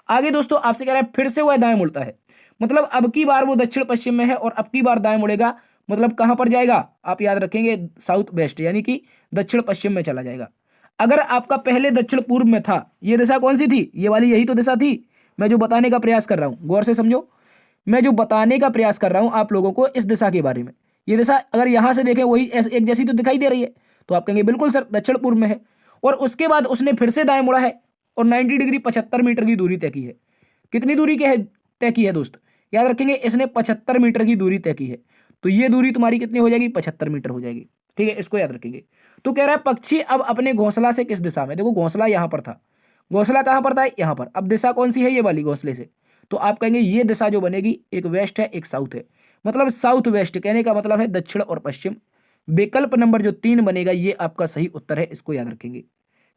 Speaker 1: आगे दोस्तों आपसे कह रहा है फिर से वह दाएं मुड़ता है, मतलब अब की बार वो दक्षिण पश्चिम में है और अब की बार दाएं मुड़ेगा, मतलब कहां पर जाएगा? आप याद रखेंगे साउथ वेस्ट, यानी कि दक्षिण पश्चिम में चला जाएगा। अगर आपका पहले दक्षिण पूर्व में था, ये दिशा कौन सी थी? ये वाली, यही तो दिशा थी। मैं जो बताने का प्रयास कर रहा हूं, गौर से समझो, मैं जो बताने का प्रयास कर रहा हूं आप लोगों को इस दिशा के बारे में, ये दिशा अगर यहां से देखें वही एक जैसी तो दिखाई दे रही है, तो आप कहेंगे बिल्कुल सर दक्षिण पूर्व में है। और उसके बाद उसने फिर से दाएं मुड़ा है और 90 डिग्री 75 मीटर की दूरी तय की है। कितनी दूरी के है तय की है दोस्त? याद रखेंगे इसने 75 मीटर की दूरी तय की है, तो ये दूरी तुम्हारी कितनी हो जाएगी? 75 मीटर हो जाएगी, ठीक है। इसको याद रखेंगे। तो कह रहा है पक्षी अब अपने घोंसला से किस दिशा में, देखो घोंसला यहां पर था, घोंसला कहां पर था? यहां पर। अब दिशा कौन सी है? ये वाली घोंसले से, तो आप कहेंगे ये दिशा जो बनेगी एक वेस्ट है एक साउथ है, मतलब साउथ वेस्ट, कहने का मतलब है दक्षिण और पश्चिम। विकल्प नंबर जो 3 बनेगा ये आपका सही उत्तर है, इसको याद रखेंगे।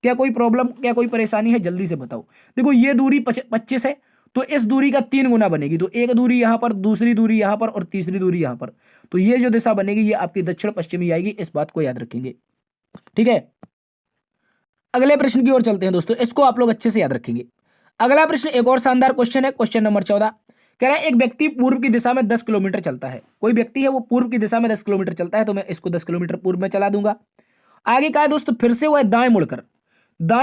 Speaker 1: क्या कोई प्रॉब्लम, क्या कोई परेशानी है? जल्दी से बताओ। देखो ये दूरी 25 है, तो इस दूरी का 3 गुना बनेगी, तो एक दूरी यहां पर, दूसरी दूरी यहां पर और तीसरी दूरी यहां पर, तो ये जो दिशा बनेगी ये आपकी दक्षिण पश्चिमी आएगी, इस बात को याद रखेंगे, ठीक है। अगले प्रश्न की ओर चलते हैं दोस्तों, इसको आप लोग अच्छे से याद रखेंगे। अगला प्रश्न एक और शानदार क्वेश्चन है, क्वेश्चन नंबर 14। कह रहा है एक व्यक्ति पूर्व की दिशा में 10 किलोमीटर चलता है। कोई व्यक्ति है वो पूर्व की दिशा में 10 किलोमीटर चलता है, तो मैं इसको 10 किलोमीटर पूर्व में चला दूंगा। आगे कहा है दोस्तों फिर से वह दाएं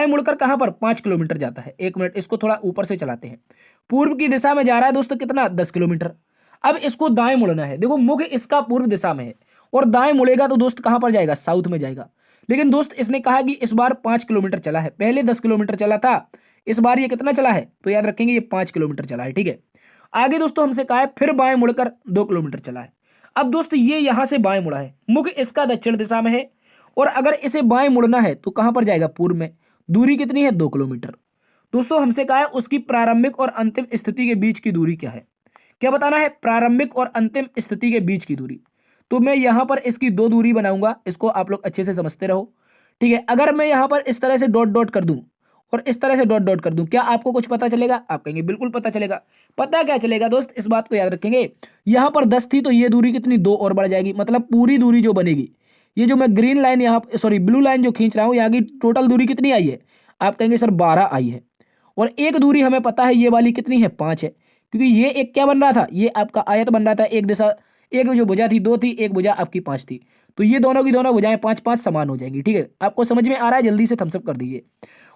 Speaker 1: मुड़कर कहां पर? 5 किलोमीटर जाता है। 1 मिनट, इसको थोड़ा ऊपर से चलाते हैं। पूर्व की दिशा में जा रहा है दोस्तों, कितना? 10 किलोमीटर। अब इसको दाएं मुड़ना है, देखो मुख इसका पूर्व दिशा में है और दाएं मुड़ेगा तो दोस्त कहां पर जाएगा? साउथ में जाएगा। लेकिन दोस्त इसने कहा कि इस बार 5 किलोमीटर चला है, पहले 10 किलोमीटर चला था, इस बार ये कितना चला है? तो याद रखेंगे ये 5 किलोमीटर चला है, ठीक है। आगे दोस्तों हमसे कहा है फिर बाएं मुड़कर 2 किलोमीटर चला है। अब दोस्त ये यहां से बाएं मुड़ा है, मुख इसका दक्षिण दिशा में है, और अगर इसे बाएं मुड़ना है तो कहां पर जाएगा, पूर्व में। दूरी कितनी है, 2 किलोमीटर। दोस्तों हमसे कहा है उसकी प्रारंभिक और अंतिम स्थिति के बीच की दूरी क्या है, क्या बताना है, प्रारंभिक और अंतिम स्थिति के बीच की दूरी। तो मैं यहां पर इसकी 2 दूरी बनाऊंगा, इसको आप लोग अच्छे से समझते रहो, ठीक है। अगर मैं यहां पर इस तरह से डॉट डॉट कर दूं और इस तरह से डॉट डॉट कर दूं, क्या आपको कुछ पता चलेगा, आप कहेंगे बिल्कुल पता चलेगा। पता क्या चलेगा दोस्त, इस बात को याद रखेंगे, यहां पर 10 थी तो ये दूरी कितनी, 2 और बढ़ जाएगी, मतलब पूरी दूरी जो बनेगी, ये जो मैं ग्रीन लाइन यहाँ, सॉरी ब्लू लाइन जो खींच रहा हूं, यहाँ की टोटल दूरी कितनी आई है, आप कहेंगे सर 12 आई है। और एक दूरी हमें पता है ये वाली कितनी है, 5 है, क्योंकि ये एक क्या बन रहा था, ये आपका आयत बन रहा था, एक दिशा, एक जो भुजा थी 2 थी, एक भुजा आपकी 5 थी, तो ये दोनों की दोनों भुजाएं 5 5 समान हो जाएंगी, ठीक है। आपको समझ में आ रहा है, जल्दी से थम्स अप कर दीजिए।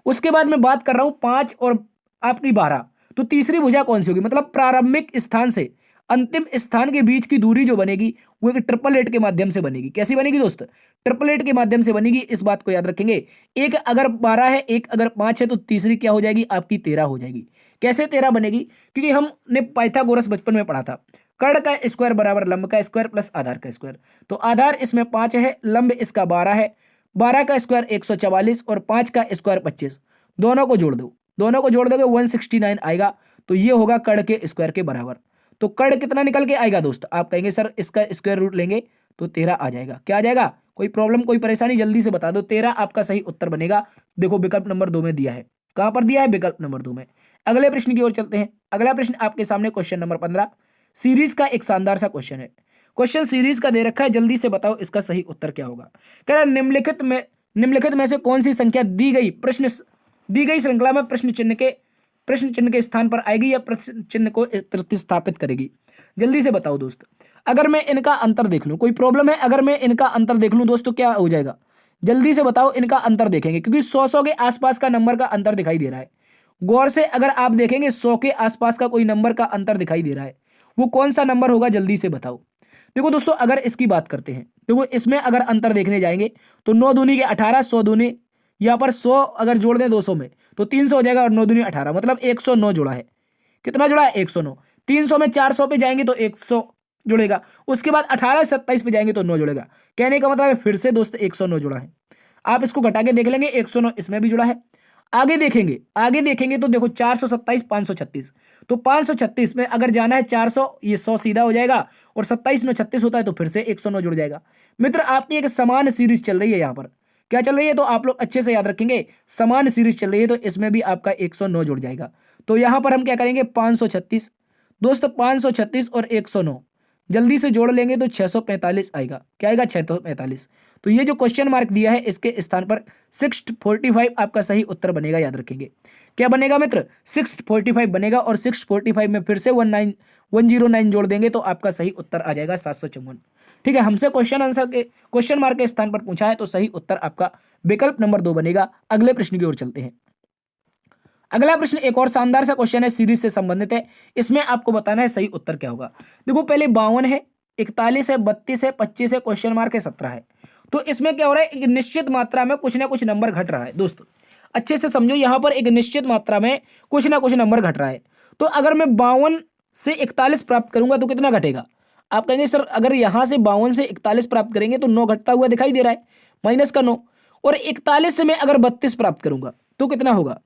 Speaker 1: उसके बाद मैं बात कर रहा हूं 5 और आपकी 12, तो तीसरी भुजा कौन सी होगी, मतलब प्रारंभिक स्थान से अंतिम स्थान के बीच की दूरी जो बनेगी वो एक ट्रिपल एट के माध्यम से बनेगी। कैसी बनेगी दोस्त, ट्रिपल एट के माध्यम से बनेगी, इस बात को याद रखेंगे। एक अगर 12 है, एक अगर 5 है, तो तीसरी क्या हो जाएगी, आपकी 13 हो जाएगी। कैसे 13 बनेगी, क्योंकि हमने पाइथागोरस बचपन में पढ़ा था, कर्ण का स्क्वायर बराबर लंब का स्क्वायर प्लस आधार का स्क्वायर। तो आधार इसमें 5 है, लंब इसका 12 है, 12 का स्क्वायर 144 और 5 का स्क्वायर 25, दोनों को जोड़ दो, दोनों को जोड़ दोगे 169 आएगा, तो ये होगा कर्ण के स्क्वायर के बराबर। तो कर्ण कितना निकल के आएगा दोस्त, आप कहेंगे सर इसका स्क्वायर रूट लेंगे तो 13 आ जाएगा। क्या आ जाएगा, कोई प्रॉब्लम कोई परेशानी, जल्दी से बता दो। 13 आपका सही उत्तर बनेगा। देखो विकल्प नंबर 2 में दिया है, कहां पर दिया है, विकल्प नंबर 2 में। अगले प्रश्न की ओर चलते हैं। अगला प्रश्न आपके सामने क्वेश्चन नंबर 15 सीरीज का एक शानदार सा क्वेश्चन है। क्वेश्चन सीरीज का दे रखा है, जल्दी से बताओ इसका सही उत्तर क्या होगा। कह रहा है निम्नलिखित में से कौन सी संख्या दी गई श्रृंखला में प्रश्न चिन्ह के स्थान पर आएगी या प्रश्न चिन्ह को प्रतिस्थापित करेगी। जल्दी से बताओ दोस्त। अगर मैं इनका अंतर देख लूं, कोई प्रॉब्लम है, अगर मैं इनका अंतर देख लूं दोस्तों, क्या हो जाएगा, जल्दी से बताओ। इनका अंतर देखेंगे क्योंकि 100 के आसपास का नंबर का अंतर दिखाई दे रहा है। गौर से अगर आप देखेंगे 100 के आसपास का कोई नंबर का अंतर दिखाई दे रहा है, वो कौन सा नंबर होगा, जल्दी से बताओ। देखो दोस्तों अगर इसकी बात करते हैं, देखो इसमें अगर अंतर देखने जाएंगे तो 9 दूनी के 18, 100 दूनी, यहाँ पर 100 अगर जोड़ दें 200 में तो 300 हो जाएगा, और 9 दूनी 18, मतलब 109 जुड़ा है। कितना जुड़ा है, 109। 300 में 400 पे जाएंगे तो 100 जुड़ेगा, उसके बाद 18 27 पे जाएंगे तो 9 जुड़ेगा। कहने का मतलब है फिर से दोस्त 109 जुड़ा है। आप इसको घटा के देख लेंगे, 109 इसमें भी जुड़ा है। आगे देखेंगे तो देखो 427 536, तो 536 में अगर जाना है 400, ये 100 सीधा हो जाएगा, और 27 में 36 होता है तो फिर से 109 जुड़ जाएगा। मित्र आपकी एक समान सीरीज चल रही है, यहाँ पर क्या चल रही है, तो आप लोग अच्छे से याद रखेंगे, समान सीरीज चल रही है, तो इसमें भी आपका 109 जुड़ जाएगा। तो यहां पर हम क्या करेंगे, 536 दोस्त, 536 और 109 जल्दी से जोड़ लेंगे तो 645 आएगा। क्या आएगा, 645। तो ये जो क्वेश्चन मार्क दिया है इसके स्थान पर 645 आपका सही उत्तर बनेगा, याद रखेंगे। क्या बनेगा मित्र, 645 बनेगा, और 645 में फिर से 109 जोड़ देंगे तो आपका सही उत्तर आ जाएगा 754। ठीक है, हमसे क्वेश्चन मार्क के स्थान पर पूछा है, तो सही उत्तर आपका विकल्प नंबर 2 बनेगा। अगले प्रश्न की ओर चलते हैं। अगला प्रश्न एक और शानदार सा क्वेश्चन है, सीरीज से संबंधित है। इसमें आपको बताना है सही उत्तर क्या होगा। देखो पहले 52 है, 41 है, 32 है, 25 है, क्वेश्चन मार्क है, 17 है। तो इसमें क्या हो रहा है, एक निश्चित मात्रा में कुछ ना कुछ नंबर घट रहा है। दोस्तों अच्छे से समझो, यहां पर एक निश्चित मात्रा में कुछ ना कुछ नंबर घट रहा है। तो अगर मैं 52 से 41 प्राप्त करूंगा तो कितना घटेगा, आप कहेंगे सर अगर यहां से 52 से 41 प्राप्त करेंगे तो 9 घटता हुआ दिखाई दे रहा है, माइनस का 9। और 41 से मैं अगर 32 प्राप्त करूंगा तो कितना होगा,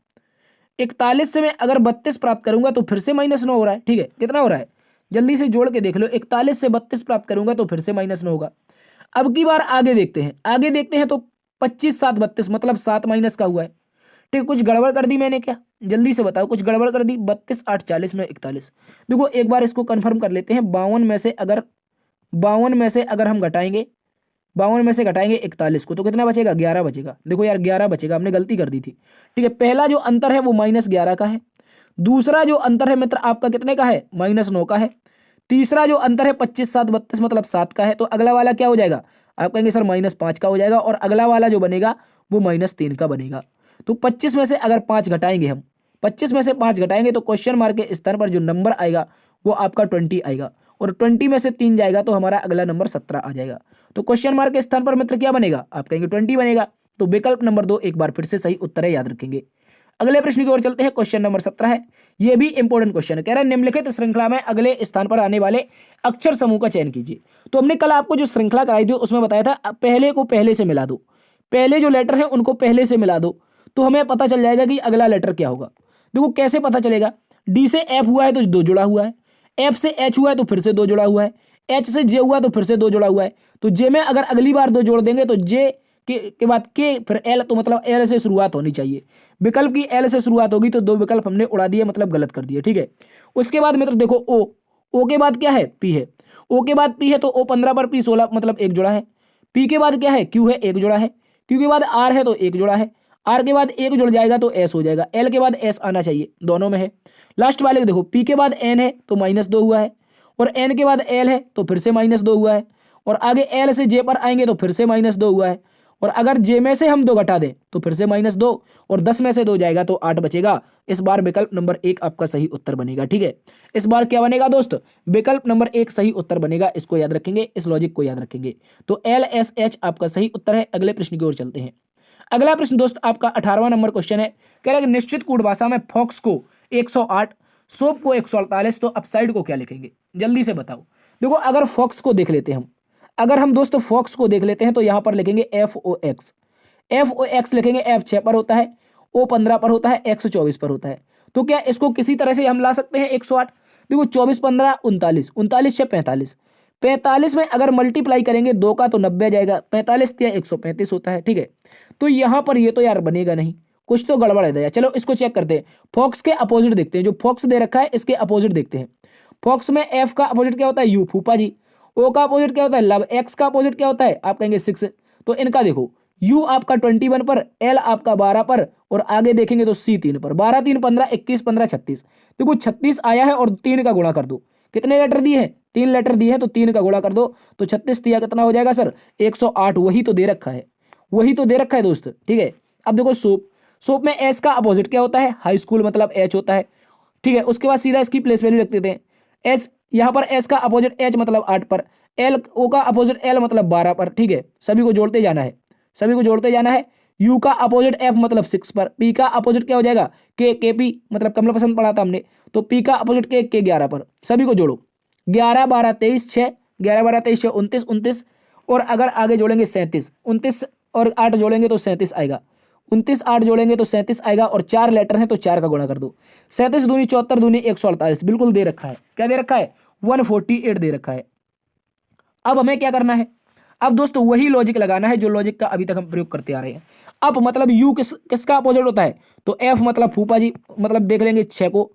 Speaker 1: 41 से मैं अगर 32 प्राप्त करूंगा तो फिर से -9 हो रहा है। ठीक है, कितना हो रहा है, जल्दी से जोड़ के देख लो। 41 से 32 प्राप्त करूंगा तो फिर से -9 होगा। अब की बार आगे देखते हैं तो 25 7 32, मतलब 7 माइनस का हुआ है। ठीक, कुछ गड़बड़ कर दी मैंने क्या, जल्दी से बताओ, कुछ गड़बड़ कर दी। 32 8 40 9 41। देखो एक बार इसको कंफर्म कर लेते हैं। 52 में से अगर हम घटाएंगे, 52 में से घटाएंगे 41 को तो कितना बचेगा, 11 बचेगा। देखो यार 11 बचेगा, हमने गलती कर दी थी। ठीक है, पहला जो अंतर है वो -11 का है। दूसरा जो अंतर है मित्र आपका कितने का है, -9 का है। तीसरा जो अंतर है 25 7 32, मतलब 7 का है। तो अगला वाला क्या हो जाएगा, आप कहेंगे सर -5 का हो जाएगा, और अगला वाला जो बनेगा वो -3 का बनेगा। तो 25 में से अगर 5 घटाएंगे हम, 25 में से 5 घटाएंगे तो क्वेश्चन मार्क के स्थान पर जो नंबर आएगा वो आपका 20 आएगा, और 20 में से 3 जाएगा तो हमारा अगला नंबर 17 आ जाएगा। तो क्वेश्चन मार्क के स्थान पर मित्र क्या बनेगा, आप कहेंगे 20 बनेगा। तो विकल्प नंबर 2 एक बार फिर से सही उत्तर है, याद रखेंगे। अगले प्रश्न की ओर चलते हैं। क्वेश्चन नंबर 17 है, ये भी इंपॉर्टेंट क्वेश्चन है। कह रहा है निम्नलिखित श्रृंखला में अगले स्थान पर आने वाले अक्षर समूह का चयन कीजिए। तो हमने कल आपको जो श्रृंखला कराई थी उसमें बताया था पहले को पहले से मिला दो, पहले जो लेटर है उनको पहले से मिला दो, तो हमें पता चल जाएगा कि अगला लेटर क्या होगा। देखो कैसे पता चलेगा, डी से एफ हुआ है तो 2 जुड़ा हुआ है, एफ से एच हुआ है तो फिर से 2 जुड़ा हुआ है, एच से जे हुआ तो फिर से 2 जुड़ा हुआ है। तो जे में अगर अगली बार 2 जोड़ देंगे तो जे के बाद के फिर एल, तो मतलब एल से शुरुआत होनी चाहिए। विकल्प की एल से शुरुआत होगी तो 2 विकल्प हमने उड़ा दिए, मतलब गलत कर दिए, ठीक है। उसके बाद मित्र देखो ओ के बाद क्या है, पी है, ओ के बाद पी है तो ओ 15 पर पी 16 मतलब 1 जुड़ा है। पी के बाद क्या है, क्यू है, 1 जुड़ा है। क्यू के बाद आर है तो 1 जुड़ा है। आर के बाद 1 जुड़ जाएगा तो एस हो जाएगा। एल के बाद एस आना चाहिए, दोनों में है। लास्ट वाले देखो पी के बाद एन है तो -2 हुआ है, और एन के बाद एल है तो फिर से -2 हुआ है, और आगे एल से जे पर आएंगे तो फिर से -2 हुआ है, और अगर जे में से हम 2 घटा दें तो फिर से -2, और 10 में से 2 जाएगा तो 8 बचेगा। इस बार विकल्प नंबर 1 आपका सही उत्तर बनेगा, ठीक है। इस बार क्या बनेगा दोस्त, विकल्प नंबर 1 सही उत्तर बनेगा। इसको याद रखेंगे, इस लॉजिक को याद रखेंगे। तो LSH आपका सही उत्तर है। अगले प्रश्न की ओर चलते हैं। अगला प्रश्न दोस्त आपका 18वां नंबर क्वेश्चन है। कह रहा है कि निश्चित कूट भाषा में फॉक्स को 108, सोप को 148, तो अपसाइड को क्या लिखेंगे, जल्दी से बताओ। देखो अगर फॉक्स को देख लेते हैं हम, अगर हम दोस्तों फॉक्स को देख लेते हैं तो यहां पर लिखेंगे FOX। FOX लिखेंगे, F 6 पर होता है, O 15 पर होता है, X 24 पर होता है। तो क्या इसको किसी तरह से हम ला सकते हैं 108। देखो 24 15 39, 39 से 45, 45 में अगर मल्टीप्लाई करेंगे 2 का तो 90 जाएगा, 45 या 135 होता है, ठीक है। तो यहां पर ये तो यार बनेगा नहीं, कुछ तो गड़बड़ है दया। चलो इसको चेक करते हैं। फॉक्स के अपोजिट देखते हैं, जो फॉक्स दे रखा है इसके अपोजिट देखते हैं। फॉक्स में एफ का अपोजिट क्या होता है, यू, फूफा जी। ओ का अपोजिट क्या होता है, लव। एक्स का अपोजिट क्या होता है, आप कहेंगे 6। तो इनका देखो, यू आपका 21 पर, एल आपका 12 पर, और आगे देखेंगे तो सी 3 पर। 12 3 15, 21 15 36। देखो 36 आया है और 3 का गुणा कर दो। कितने लेटर दिए हैं, 3 लेटर दिए हैं, तो 3 का गुणा कर दो तो 36 दिया कितना हो जाएगा सर, 108। वही तो दे रखा है, वही तो दे रखा है दोस्त, ठीक है। अब देखो सोप, सोप में एस का अपोजिट क्या होता है, हाई स्कूल मतलब एच होता है, ठीक है। उसके बाद सीधा इसकी प्लेस वैल्यू रख देते हैं। एच यहाँ पर एस का अपोजिट एच मतलब 8 पर, एल ओ का अपोजिट एल मतलब 12 पर, ठीक है। सभी को जोड़ते जाना है, सभी को जोड़ते जाना है। यू का अपोजिट एफ मतलब 6 पर, पी का अपोजिट क्या हो जाएगा, के पी मतलब कमला पसंद पढ़ा था हमने, तो पी का अपोजिट के 11 पर। सभी को जोड़ो, 11 12 23 6, 11 12 23 6 29 29, और अगर आगे जोड़ेंगे 37, 29 और 8 जोड़ेंगे तो 37 आएगा, 29 8 जोड़ेंगे तो 37 आएगा, और 4 लेटर हैं तो 4 का गुणा कर दो। 37 दूनी 74 दूनी 148, बिल्कुल दे रखा है। क्या दे रखा है, 148 दे रखा है। अब हमें क्या करना है, अब दोस्तों वही लॉजिक लगाना है जो लॉजिक का अभी तक हम प्रयोग करते आ रहे हैं। अब मतलब यू किसका अपोजिट होता है, तो एफ मतलब फूफा जी, मतलब देख लेंगे 6 को।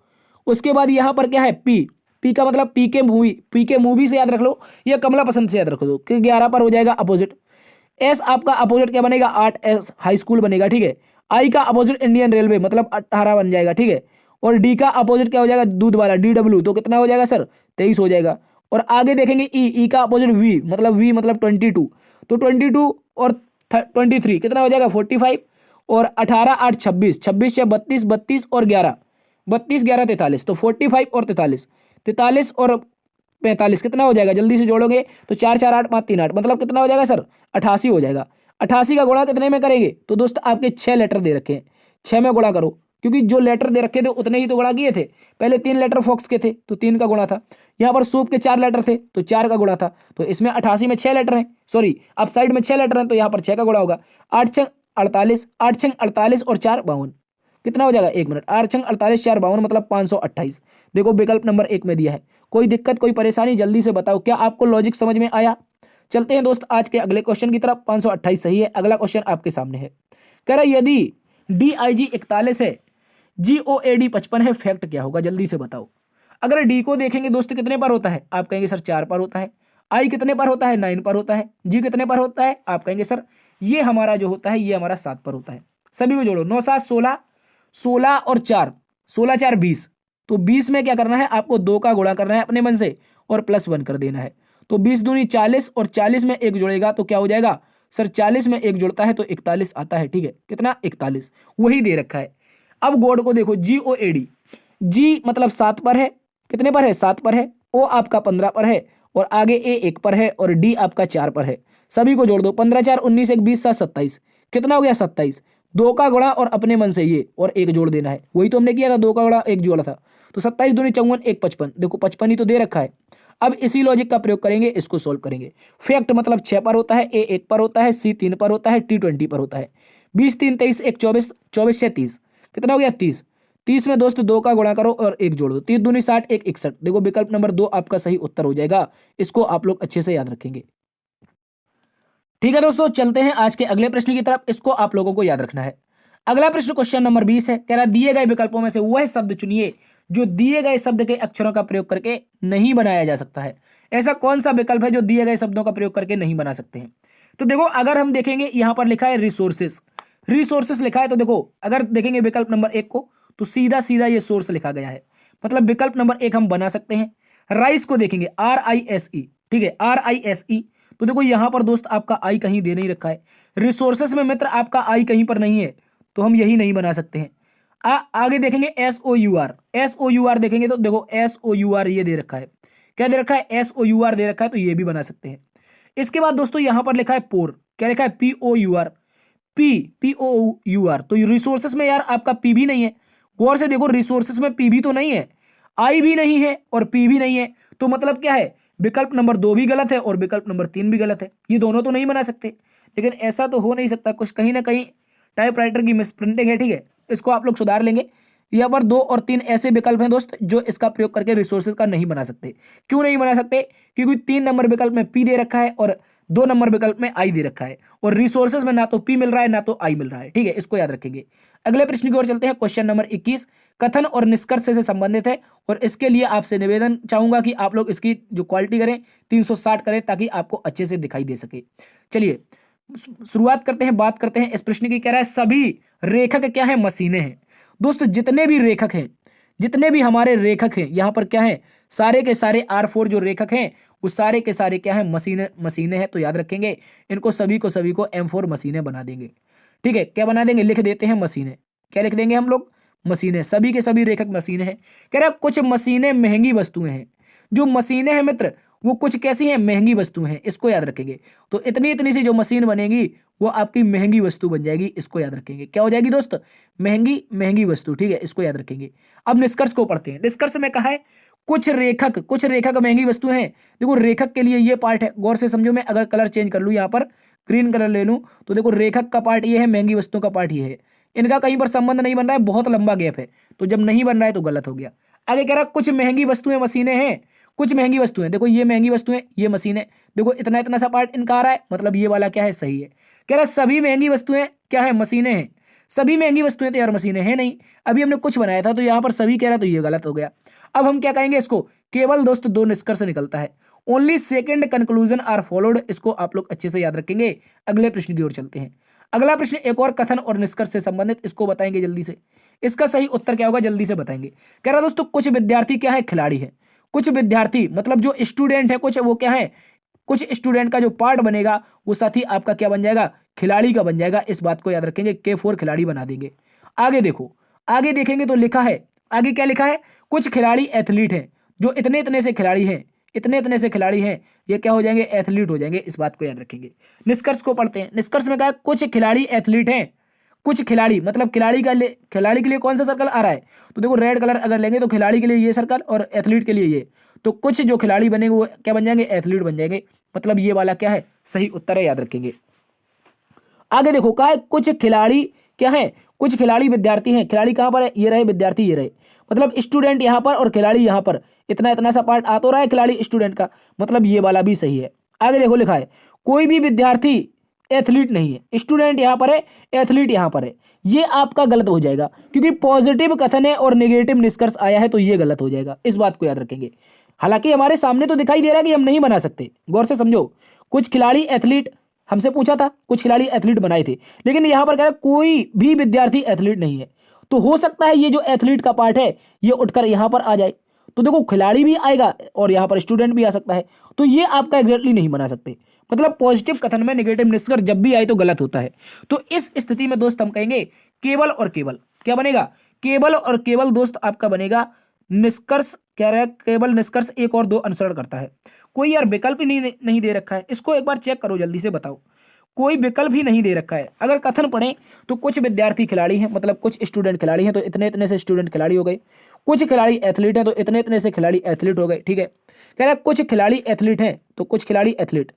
Speaker 1: उसके बाद यहाँ पर क्या है, पी, पी का मतलब पी के मूवी, पी के मूवी से याद रख लो, या कमला पसंद से याद रख दो कि 11 पर हो जाएगा अपोजिट। एस आपका अपोजिट क्या बनेगा, 8, एस हाई स्कूल बनेगा, ठीक है। आई का अपोजिट इंडियन रेलवे मतलब 18 बन जाएगा, ठीक है। और डी का अपोजिट क्या हो जाएगा, दूध वाला, DW, तो कितना हो जाएगा सर, 23 हो जाएगा। और आगे देखेंगे ई का अपोजिट वी मतलब 22, तो 22 और 23 कितना हो जाएगा, 45, और 18 8 26, 26 से 32, 32 और 11, 32 11 43, तो 45 और 43, 43 और 45 कितना हो जाएगा, जल्दी से जोड़ोगे तो 4 4 8 5 3 8, मतलब कितना हो जाएगा सर, 88 हो जाएगा। 88 का गुणा कितने में करेंगे, तो दोस्त आपके 6 लेटर दे रखे हैं, 6 में गुणा करो, क्योंकि जो लेटर दे रखे थे उतने ही तो गुणा किए थे। पहले 3 लेटर फॉक्स के थे तो 3 का गुणा था, यहाँ पर सूप के 4 लेटर थे तो 4 का गुणा था। तो इसमें 88 में 6 लेटर हैं, सॉरी अब साइड में 6 लेटर हैं, तो यहाँ पर 6 का गुणा होगा। 8 6 48, 8 6 48 और 4 52, कितना हो जाएगा, 1 मिनट, 8 6 48 4 52 मतलब 528। देखो विकल्प नंबर 1 में दिया है। कोई दिक्कत कोई परेशानी जल्दी से बताओ, क्या आपको लॉजिक समझ में आया। चलते हैं दोस्त आज के अगले क्वेश्चन की तरफ। 528 सही है। अगला क्वेश्चन आपके सामने है, कह रहा है यदि DIG 41 है, GOAD 55 है, फैक्ट क्या होगा, जल्दी से बताओ। अगर डी को देखेंगे दोस्त कितने पर होता है, आप कहेंगे सर 4 पर होता है। आई कितने पर होता है, 9 पर होता है। जी कितने पर होता है, आप कहेंगे सर ये हमारा जो होता है ये हमारा 7 पर होता है। सभी को जोड़ो, 9 7 16, 16 और 4, 16 4 20, तो 20 में क्या करना है, आपको 2 का गुणा करना है अपने मन से और +1 कर देना है। तो 20 दूनी 40, और 40 में 1 जुड़ेगा तो क्या हो जाएगा सर, 40 में 1 जुड़ता है तो 41 आता है, ठीक है। कितना, 41, वही दे रखा है। अब गॉड को देखो, GOAD, जी मतलब 7 पर है, कितने पर है, 7 पर है। ओ आपका 15 पर है, और आगे ए 1 पर है, और डी आपका 4 पर है। सभी को जोड़ दो, 15 4 19 1 20 7 27, कितना हो गया 27। 2 का गुणा और अपने मन से ये और 1 जोड़ देना है। वही तो हमने किया था, 2 का गुणा 1 जोड़ा था। तो 27 दूनी 54, 1 55। देखो 55 ही तो दे रखा है। अब इसी लॉजिक का प्रयोग करेंगे, इसको सोल्व करेंगे। फैक्ट मतलब 6 पर होता है, ए 1 पर होता है, सी 3 पर होता है, टी 20 पर होता है। 20 3 23, 1 24, 24 से 30 कितना हो गया 30। 30 में दोस्त 2 का गुणा करो और 1 जोड़ दो, 3 दूनी 60, 1 61। देखो विकल्प नंबर 2 आपका सही उत्तर हो जाएगा। इसको आप लोग अच्छे से याद रखेंगे। ठीक है दोस्तों, चलते हैं आज के अगले प्रश्न की तरफ। इसको आप लोगों को याद रखना है। अगला प्रश्न क्वेश्चन नंबर 20 है। कह रहा दिए गए विकल्पों में से वह शब्द चुनिए जो दिए गए शब्द के अक्षरों का प्रयोग करके नहीं बनाया जा सकता है। ऐसा कौन सा विकल्प है जो दिए गए शब्दों का प्रयोग करके नहीं बना सकते हैं? तो देखो अगर हम देखेंगे यहां पर लिखा है रिसोर्सेस, रिसोर्सेस लिखा है। तो देखो अगर देखेंगे विकल्प नंबर 1 को तो सीधा सीधा ये सोर्स लिखा गया है, मतलब विकल्प नंबर 1 हम बना सकते हैं। राइस को देखेंगे RISE, ठीक है RISE। तो देखो यहां पर दोस्त आपका आई कहीं दे नहीं रखा है। रिसोर्सेस में मित्र आपका आई कहीं पर नहीं है, तो हम यही नहीं बना सकते हैं। आगे देखेंगे SOUR, SOUR देखेंगे तो देखो SOUR ये दे रखा है। क्या दे रखा है? SOUR दे रखा है, तो ये भी बना सकते हैं। इसके बाद दोस्तों यहां पर लिखा है पोर, क्या लिखा है? POUR, POUR। तो रिसोर्सेस में यार आपका पी भी नहीं है। गौर से देखो रिसोर्सेस में पी भी तो नहीं है, आई भी नहीं है और पी भी नहीं है। तो मतलब क्या है? विकल्प नंबर 2 भी गलत है और विकल्प नंबर 3 भी गलत है। ये दोनों तो नहीं बना सकते। लेकिन ऐसा तो हो नहीं सकता, कुछ कहीं ना कहीं टाइपराइटर की मिसप्रिंटिंग है। ठीक है, इसको आप लोग सुधार लेंगे। यहाँ पर 2 और 3 ऐसे विकल्प हैं दोस्त जो इसका प्रयोग करके रिसोर्सेज का नहीं बना सकते। क्यों नहीं बना सकते? क्योंकि 3 नंबर विकल्प में पी दे रखा है और 2 नंबर विकल्प में आई दे रखा है, और रिसोर्सेज में ना तो पी मिल रहा है ना तो आई मिल रहा है। ठीक है, इसको याद रखेंगे। अगले प्रश्न की ओर चलते हैं। क्वेश्चन नंबर 21 कथन और निष्कर्ष से संबंधित है, और इसके लिए आपसे निवेदन चाहूंगा कि आप लोग इसकी जो क्वालिटी करें 360 करें ताकि आपको अच्छे से दिखाई दे सके। चलिए शुरुआत करते हैं, बात करते हैं इस प्रश्न की। कह रहा है सभी रेखक क्या है? मशीनें हैं। दोस्तों जितने भी रेखक हैं, जितने भी हमारे रेखक हैं यहाँ पर क्या है? सारे के सारे R4 जो रेखक हैं वो सारे के सारे क्या है? मशीनें, मशीनें हैं। तो याद रखेंगे इनको सभी को M4 मशीनें बना देंगे। ठीक है, क्या बना देंगे? लिख देते हैं मशीनें। क्या लिख देंगे हम लोग? मशीनें। सभी के सभी रेखक मशीनें हैं। कह रहा है कुछ मशीनें महंगी वस्तुएं हैं। जो मशीनें हैं मित्र वो कुछ कैसी हैं? महंगी वस्तुएं हैं। इसको याद रखेंगे। तो इतनी इतनी सी जो मशीन बनेगी वो आपकी महंगी वस्तु बन जाएगी। इसको याद रखेंगे। क्या हो जाएगी दोस्त? महंगी, महंगी वस्तु। ठीक है, इसको याद रखेंगे। अब निष्कर्ष को पढ़ते हैं। निष्कर्ष में कहा है कुछ रेखक महंगी वस्तुएं हैं। देखो रेखक के लिए ये पार्ट है, गौर से समझो। मैं अगर कलर चेंज कर लूं, यहाँ पर ग्रीन कलर ले लूं, तो देखो रेखक का पार्ट ये है, महंगी वस्तुओं का पार्ट ये है। इनका कहीं पर संबंध नहीं बन रहा है, बहुत लंबा गैप है। तो जब नहीं बन रहा है तो गलत हो गया। आगे कह रहा है कुछ महंगी वस्तुएं मशीनें हैं। कुछ महंगी वस्तुएं, देखो ये महंगी वस्तुएं, ये मशीनें। देखो इतना इतना सा पार्ट इनका आ रहा है, मतलब ये वाला क्या है? सही है। कह रहा है सभी महंगी वस्तुएं क्या है? मशीनें हैं। सभी महंगी वस्तुएं तो यार मशीनें हैं नहीं, अभी हमने कुछ बनाया था, तो यहाँ पर सभी कह रहा है तो ये गलत हो गया। अब हम क्या कहेंगे इसको? केवल दोस्त 2 निष्कर्ष निकलता है। Only second conclusion are followed. इसको आप लोग अच्छे से याद रखेंगे। अगले प्रश्न की ओर चलते हैं। अगला प्रश्न एक और कथन और निष्कर्ष से संबंधित, इसको बताएंगे जल्दी से। इसका सही उत्तर क्या होगा जल्दी से बताएंगे। कह रहा दोस्तों कुछ विद्यार्थी क्या है? खिलाड़ी है। कुछ विद्यार्थी मतलब जो स्टूडेंट है, कुछ वो क्या है? कुछ स्टूडेंट का जो पार्ट बनेगा वो साथी आपका क्या बन जाएगा? खिलाड़ी का बन जाएगा। इस बात को याद रखेंगे। K4 खिलाड़ी बना देंगे। आगे देखो, आगे देखेंगे तो लिखा है, आगे क्या लिखा है? कुछ खिलाड़ी एथलीट हैं। जो इतने इतने से खिलाड़ी हैं, इतने इतने से खिलाड़ी हैं, ये क्या हो जाएंगे? एथलीट हो जाएंगे। इस बात को याद रखेंगे। निष्कर्ष को पढ़ते हैं। निष्कर्ष में कहा है कुछ खिलाड़ी एथलीट हैं। कुछ खिलाड़ी मतलब खिलाड़ी के लिए कौन सा सर्कल आ रहा है? तो देखो रेड कलर अगर लेंगे तो खिलाड़ी के लिए ये सर्कल और एथलीट के लिए ये। तो कुछ जो खिलाड़ी बनेंगे वो क्या बन जाएंगे? एथलीट बन जाएंगे। मतलब ये वाला क्या है? सही उत्तर है, याद रखेंगे। आगे देखो कहा है कुछ खिलाड़ी क्या है? कुछ खिलाड़ी विद्यार्थी हैं। खिलाड़ी कहां पर है? ये रहे, विद्यार्थी ये रहे। मतलब स्टूडेंट यहां पर और खिलाड़ी यहां पर। इतना इतना सा पार्ट आ तो रहा है खिलाड़ी स्टूडेंट का, मतलब ये वाला भी सही है। आगे देखो लिखा है कोई भी विद्यार्थी एथलीट नहीं है। स्टूडेंट यहां पर है, एथलीट यहां पर है। ये आपका गलत हो जाएगा क्योंकि पॉजिटिव कथन है और नेगेटिव निष्कर्ष आया है, तो ये गलत हो जाएगा। इस बात को याद रखेंगे। हालांकि हमारे सामने तो दिखाई दे रहा है कि हम नहीं बना सकते, गौर से समझो। कुछ खिलाड़ी एथलीट हमसे पूछा था, कुछ खिलाड़ी एथलीट बनाए थे, लेकिन यहां पर कह रहा है कोई भी विद्यार्थी एथलीट नहीं है। तो हो सकता है ये जो एथलीट का पार्ट है ये उठकर यहां पर आ जाए। तो देखो खिलाड़ी भी आएगा और यहां पर स्टूडेंट भी आ सकता है। तो ये आपका एग्जैक्टली नहीं बना सकते। मतलब पॉजिटिव कथन में नेगेटिव निष्कर्ष जब भी आए तो गलत होता है। तो इस स्थिति में दोस्त हम कहेंगे केवल और केवल क्या बनेगा? केवल और केवल दोस्त आपका बनेगा निष्कर्ष। क्या रहा है? केवल निष्कर्ष 1 और 2 अनुसरण करता है। कोई यार विकल्प ही नहीं दे रखा है। इसको एक बार चेक करो जल्दी से, बताओ कोई विकल्प ही नहीं दे रखा है। अगर कथन पढ़ें तो कुछ विद्यार्थी खिलाड़ी हैं, मतलब कुछ स्टूडेंट खिलाड़ी हैं तो इतने इतने से स्टूडेंट खिलाड़ी हो गए। कुछ खिलाड़ी एथलीट हैं तो इतने इतने से खिलाड़ी एथलीट हो गए। ठीक है, कह रहा है कुछ खिलाड़ी एथलीट हैं तो कुछ खिलाड़ी एथलीट,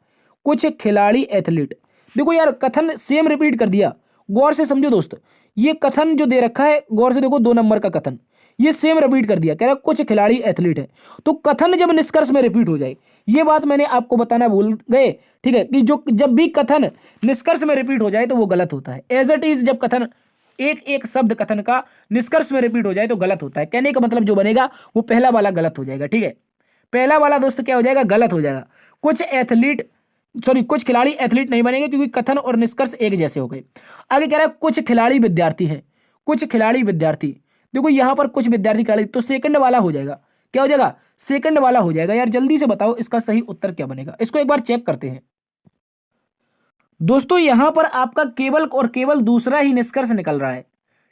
Speaker 1: कुछ खिलाड़ी एथलीट। देखो यार, कथन सेम रिपीट कर दिया। गौर से समझो दोस्त, ये कथन जो दे रखा है, गौर से देखो, 2 नंबर का कथन ये सेम रिपीट कर दिया। कह रहा है कुछ खिलाड़ी एथलीट है, तो कथन जब निष्कर्ष में रिपीट हो जाए, ये बात मैंने आपको बताना भूल गए। ठीक है, कि जो जब भी कथन निष्कर्ष में रिपीट हो जाए तो वो गलत होता है। एज इट इज जब कथन एक एक शब्द कथन का निष्कर्ष में रिपीट हो जाए तो गलत होता है। कहने का मतलब जो बनेगा वो पहला वाला गलत हो जाएगा। ठीक है, पहला वाला दोस्त क्या हो जाएगा, गलत हो जाएगा। कुछ एथलीट, सॉरी, कुछ खिलाड़ी एथलीट नहीं बनेंगे क्योंकि कथन और निष्कर्ष एक जैसे हो गए। आगे कह रहा है कुछ खिलाड़ी विद्यार्थी हैं, कुछ खिलाड़ी विद्यार्थी। देखो यहां पर कुछ विद्यार्थी खिलाड़ी, तो सेकंड वाला हो जाएगा। क्या हो जाएगा, सेकंड वाला हो जाएगा। यार जल्दी से बताओ इसका सही उत्तर क्या बनेगा, इसको एक बार चेक करते हैं। दोस्तों यहां पर आपका केवल और केवल दूसरा ही निष्कर्ष निकल रहा है।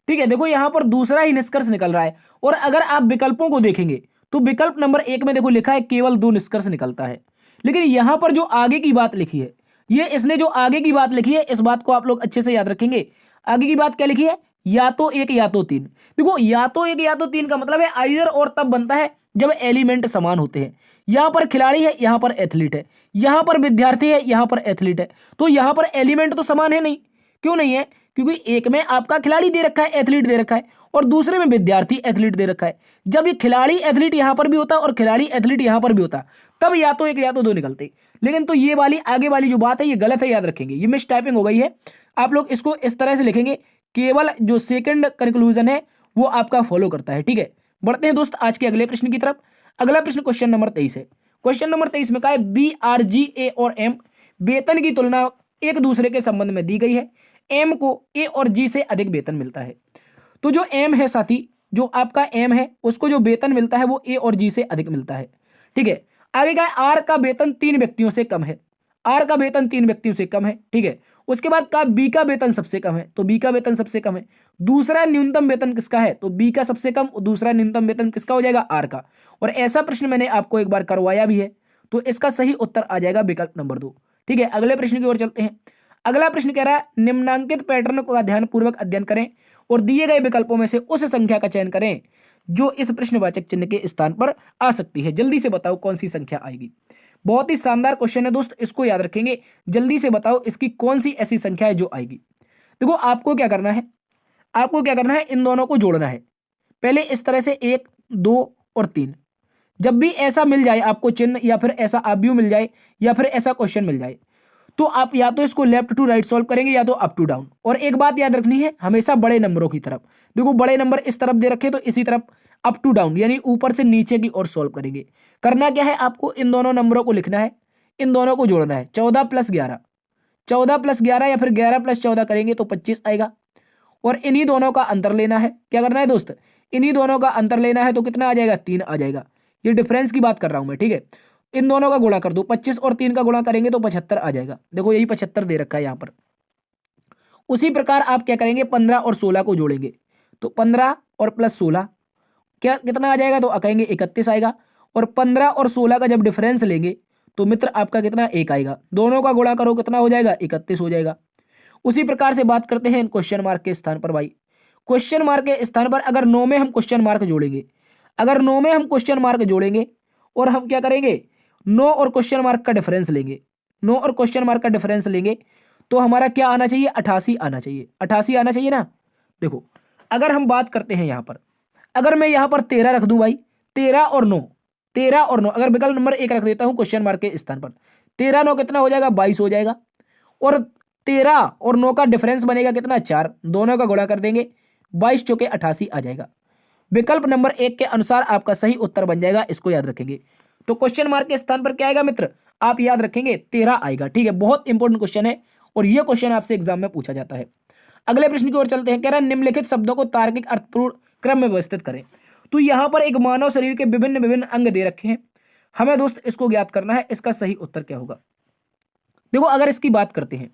Speaker 1: ठीक है, देखो यहां पर दूसरा ही निष्कर्ष निकल रहा है। और अगर आप विकल्पों को देखेंगे तो विकल्प नंबर 1 में देखो लिखा है केवल 2 निष्कर्ष निकलता है। लेकिन यहां पर जो आगे की बात लिखी है, ये इसने जो आगे की बात लिखी है, इस बात को आप लोग अच्छे से याद रखेंगे। आगे की बात क्या लिखी है, या तो 1 या तो 3। देखो या तो 1 या तो 3 का मतलब है आइदर और तब बनता है जब एलिमेंट समान होते हैं। यहां पर खिलाड़ी है, यहां पर एथलीट है, यहां पर विद्यार्थी है, यहां पर एथलीट है, तो यहां पर एलिमेंट तो समान है नहीं। क्यों नहीं है, क्योंकि एक में आपका खिलाड़ी दे रखा है, एथलीट दे रखा है, और दूसरे में विद्यार्थी एथलीट दे रखा है। जब ये खिलाड़ी एथलीट यहां पर भी होता और खिलाड़ी एथलीट यहां पर भी होता, तब या तो 1 या तो 2 निकलते। लेकिन तो ये वाली आगे वाली जो बात है ये गलत है, याद रखेंगे। ये मिस टाइपिंग हो गई है। आप लोग इसको इस तरह से लिखेंगे, केवल जो सेकंड कंक्लूजन है वो आपका फॉलो करता है। ठीक है, बढ़ते हैं दोस्त आज के अगले प्रश्न की तरफ। अगला प्रश्न क्वेश्चन नंबर 23 है। क्वेश्चन नंबर 23 में कहा है BRGA और M वेतन की तुलना एक दूसरे के संबंध में दी गई है। M को A और G से अधिक वेतन मिलता है। तो जो M है साथी, जो आपका M है, उसको जो वेतन मिलता है वो A और G से अधिक मिलता है। ठीक है, आगे का R का वेतन 3 व्यक्तियों से कम है। R का वेतन 3 व्यक्तियों से कम है। ठीक है, उसके बाद का B का वेतन सबसे कम है, तो B का वेतन सबसे कम है। दूसरा न्यूनतम वेतन किसका है, तो B का सबसे कम। दूसरा न्यूनतम वेतन किसका हो जाएगा, R का। और ऐसा प्रश्न मैंने आपको एक बार करवाया भी है, तो इसका सही उत्तर आ जाएगा विकल्प नंबर 2। ठीक है, अगले प्रश्न की ओर चलते हैं। अगला प्रश्न कह रहा है निम्नांकित पैटर्न का ध्यानपूर्वक अध्ययन करें और दिए गए विकल्पों में से उस संख्या का चयन करें जो इस प्रश्नवाचक चिन्ह के स्थान पर आ सकती है। जल्दी से बताओ कौन सी संख्या आएगी। बहुत ही शानदार क्वेश्चन है दोस्त, इसको याद रखेंगे। जल्दी से बताओ इसकी कौन सी ऐसी संख्या है जो आएगी। देखो आपको क्या करना है, आपको क्या करना है, इन दोनों को जोड़ना है। पहले इस तरह से 1, 2 और 3। जब भी ऐसा मिल जाए आपको चिन्ह, या फिर ऐसा आव्यूह मिल जाए, या फिर ऐसा क्वेश्चन मिल जाए, तो आप या तो इसको लेफ्ट टू राइट सॉल्व करेंगे या तो अप टू डाउन। और एक बात याद रखनी है, हमेशा बड़े नंबरों की तरफ। देखो बड़े नंबर इस तरफ दे रखे तो इसी तरफ अप टू डाउन, यानी ऊपर से नीचे की ओर सॉल्व करेंगे। करना क्या है, आपको इन दोनों नंबरों को लिखना है, इन दोनों को जोड़ना है। 14 + 11, 14 + 11 या फिर 11 + 14 करेंगे तो 25 आएगा। और इन्हीं दोनों का अंतर लेना है। क्या करना है दोस्त, इन्हीं दोनों का अंतर लेना है, तो कितना आ जाएगा, 3 आ जाएगा। ये डिफरेंस की बात कर रहा हूं मैं। ठीक है, इन दोनों का गुणा कर दो, 25 और 3 का गुणा करेंगे तो 75 आ जाएगा। देखो यही 75 दे रखा है यहां पर। उसी प्रकार आप क्या करेंगे, 15 और 16 को जोड़ेंगे, तो 15 और प्लस 16 क्या कितना आ जाएगा, तो कहेंगे 31 आएगा। और 15 और 16 का जब डिफरेंस लेंगे तो मित्र आपका कितना, 1 आएगा। दोनों का गुणा करो, कितना हो जाएगा, 31 हो जाएगा। उसी प्रकार से बात करते हैं क्वेश्चन मार्क के स्थान पर। भाई क्वेश्चन मार्क के स्थान पर अगर 9 में हम क्वेश्चन मार्क जोड़ेंगे, अगर 9 में हम क्वेश्चन मार्क जोड़ेंगे और हम क्या करेंगे, 9 और क्वेश्चन मार्क का डिफरेंस लेंगे, 9 और क्वेश्चन मार्क का डिफरेंस लेंगे, तो हमारा क्या आना चाहिए, 88 आना चाहिए। 88 आना चाहिए ना। देखो अगर हम बात करते हैं यहां पर, अगर मैं यहां पर 13 रख दूं भाई, 13 और 9, 13 और 9, अगर विकल्प नंबर 1 रख देता हूं क्वेश्चन मार्क के स्थान पर, 13 9 कितना हो जाएगा, 22 हो जाएगा। और 13 और 9 का डिफरेंस बनेगा कितना, 4। दोनों का गुणा कर देंगे, 22 चौके 88 आ जाएगा। विकल्प नंबर 1 के अनुसार आपका सही उत्तर बन जाएगा, इसको याद रखेंगे। तो क्वेश्चन मार्क के स्थान पर क्या आएगा मित्र, आप याद रखेंगे 13 आएगा। ठीक है, बहुत इंपॉर्टेंट क्वेश्चन है और यह क्वेश्चन आपसे एग्जाम में पूछा जाता है। अगले प्रश्न की ओर चलते हैं। कह रहा है निम्नलिखित शब्दों को तार्किक अर्थपूर्ण क्रम में व्यवस्थित करें। तो यहां पर एक मानव शरीर के विभिन्न विभिन्न अंग दे रखे हैं, हमें दोस्त इसको ज्ञात करना है, इसका सही उत्तर क्या होगा। देखो अगर इसकी बात करते हैं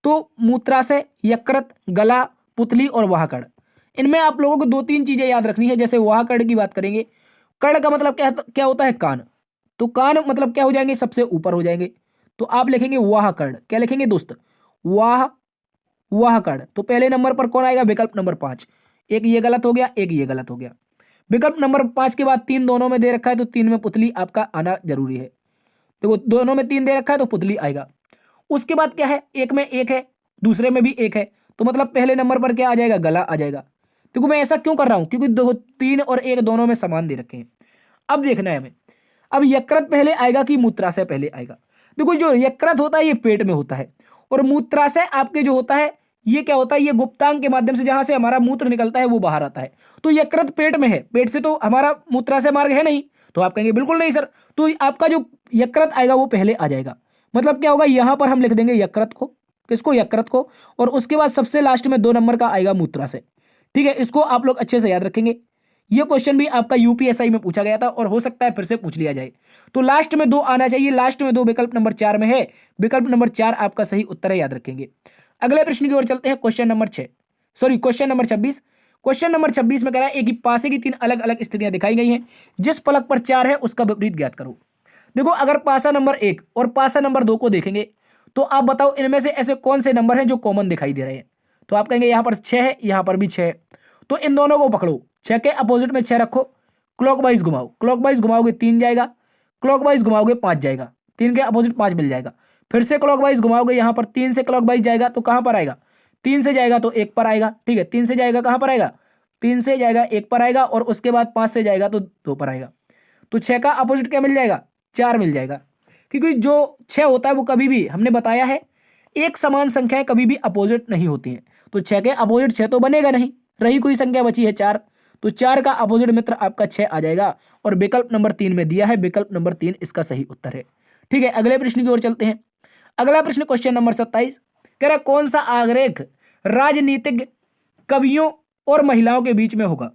Speaker 1: तो मूत्राशय, यकृत, गला, पुतली और वाहकड़, इनमें आप लोगों को 2-3 चीजें याद रखनी है। जैसे वाहकड़ की बात करेंगे, कड़ का मतलब क्या होता है, कान। तो कान मतलब क्या हो जाएंगे, सबसे ऊपर हो जाएंगे, तो आप लिखेंगे वाहकड़। क्या लिखेंगे दोस्त, वाह वाह कण। तो पहले नंबर पर कौन आएगा? विकल्प नंबर 5। एक ये गलत हो गया, एक ये गलत हो गया। विकल्प नंबर 5 के बाद 3 दोनों में दे रखा है, तो 3 में पुतली आपका आना जरूरी है। देखो दोनों में 3 दे रखा है तो पुतली आएगा। उसके बाद क्या है? एक में 1 है, दूसरे में भी 1 है, तो मतलब पहले नंबर पर क्या आ जाएगा? गला आ जाएगा। देखो मैं ऐसा क्यों कर रहा हूं? क्योंकि दो 3 और 1 दोनों में समान दे रखे हैं। अब देखना है हमें, अब यकृत पहले आएगा कि मूत्राशय पहले आएगा? देखो जो यकृत होता है ये पेट में होता है, और मूत्राशय आपके जो होता है ये क्या होता है? ये गुप्तांग के माध्यम से जहां से हमारा मूत्र निकलता है वो बाहर आता है। तो यकृत पेट में है, पेट से तो हमारा मूत्राशय मार्ग है नहीं। तो आप कहेंगे बिल्कुल नहीं सर, तो आपका जो यकृत आएगा वो पहले आ जाएगा। मतलब क्या होगा? यहां पर हम लिख देंगे यकृत को, किसको? यकृत को। और उसके बाद सबसे लास्ट में 2 नंबर का आएगा मूत्राशय। ठीक है, इसको आप लोग अच्छे से याद रखेंगे। ये क्वेश्चन भी आपका यूपीएसआई में पूछा गया था और हो सकता है फिर से पूछ लिया जाए। तो लास्ट में 2 आना चाहिए, लास्ट में 2 विकल्प नंबर 4 में है। विकल्प नंबर 4 आपका सही उत्तर है, याद रखेंगे। अगले प्रश्न की ओर चलते हैं, क्वेश्चन नंबर 26। क्वेश्चन नंबर 26 में कह रहा है एक ही पासे की 3 अलग अलग स्थितियां दिखाई गई हैं, जिस फलक पर 4 है उसका विपरीत ज्ञात करो। देखो अगर पासा नंबर 1 और पासा नंबर 2 को देखेंगे तो आप बताओ इनमें से ऐसे कौन से नंबर हैं जो कॉमन दिखाई दे रहे हैं? तो आप कहेंगे यहां पर 6 है, यहां पर भी 6 है। तो इन दोनों को पकड़ो, 6 के अपोजिट में 6 रखो, क्लॉकवाइज घुमाओ, क्लॉकवाइज घुमाओगे 3 जाएगा, क्लॉकवाइज घुमाओगे 5 जाएगा, 3 के अपोजिट 5 मिल जाएगा। फिर से क्लॉकवाइज घुमाओगे, यहां पर 3 से क्लॉकवाइज जाएगा तो कहां पर आएगा? 3 से जाएगा तो 1 पर आएगा। ठीक है, 3 से जाएगा कहां पर आएगा? 3 से जाएगा 1 पर आएगा, और उसके बाद 5 से जाएगा तो 2 पर आएगा। तो 6 का अपोजिट क्या मिल जाएगा? 4 मिल जाएगा। क्योंकि जो 6 होता है वो कभी भी हमने बताया है एक समान संख्याएं कभी भी अपोजिट नहीं होती हैं। तो 6 के अपोजिट 6 तो बनेगा नहीं, रही कोई संख्या बची है 4, तो 4 का अपोजिट मित्र आपका 6 आ जाएगा। और विकल्प नंबर 3 में दिया है, विकल्प नंबर 3 इसका सही उत्तर है। ठीक है, अगले प्रश्न की ओर चलते हैं। अगला प्रश्न क्वेश्चन नंबर 27 कह रहा है कौन सा आरेख राजनीतिक कवियों और महिलाओं के बीच में होगा?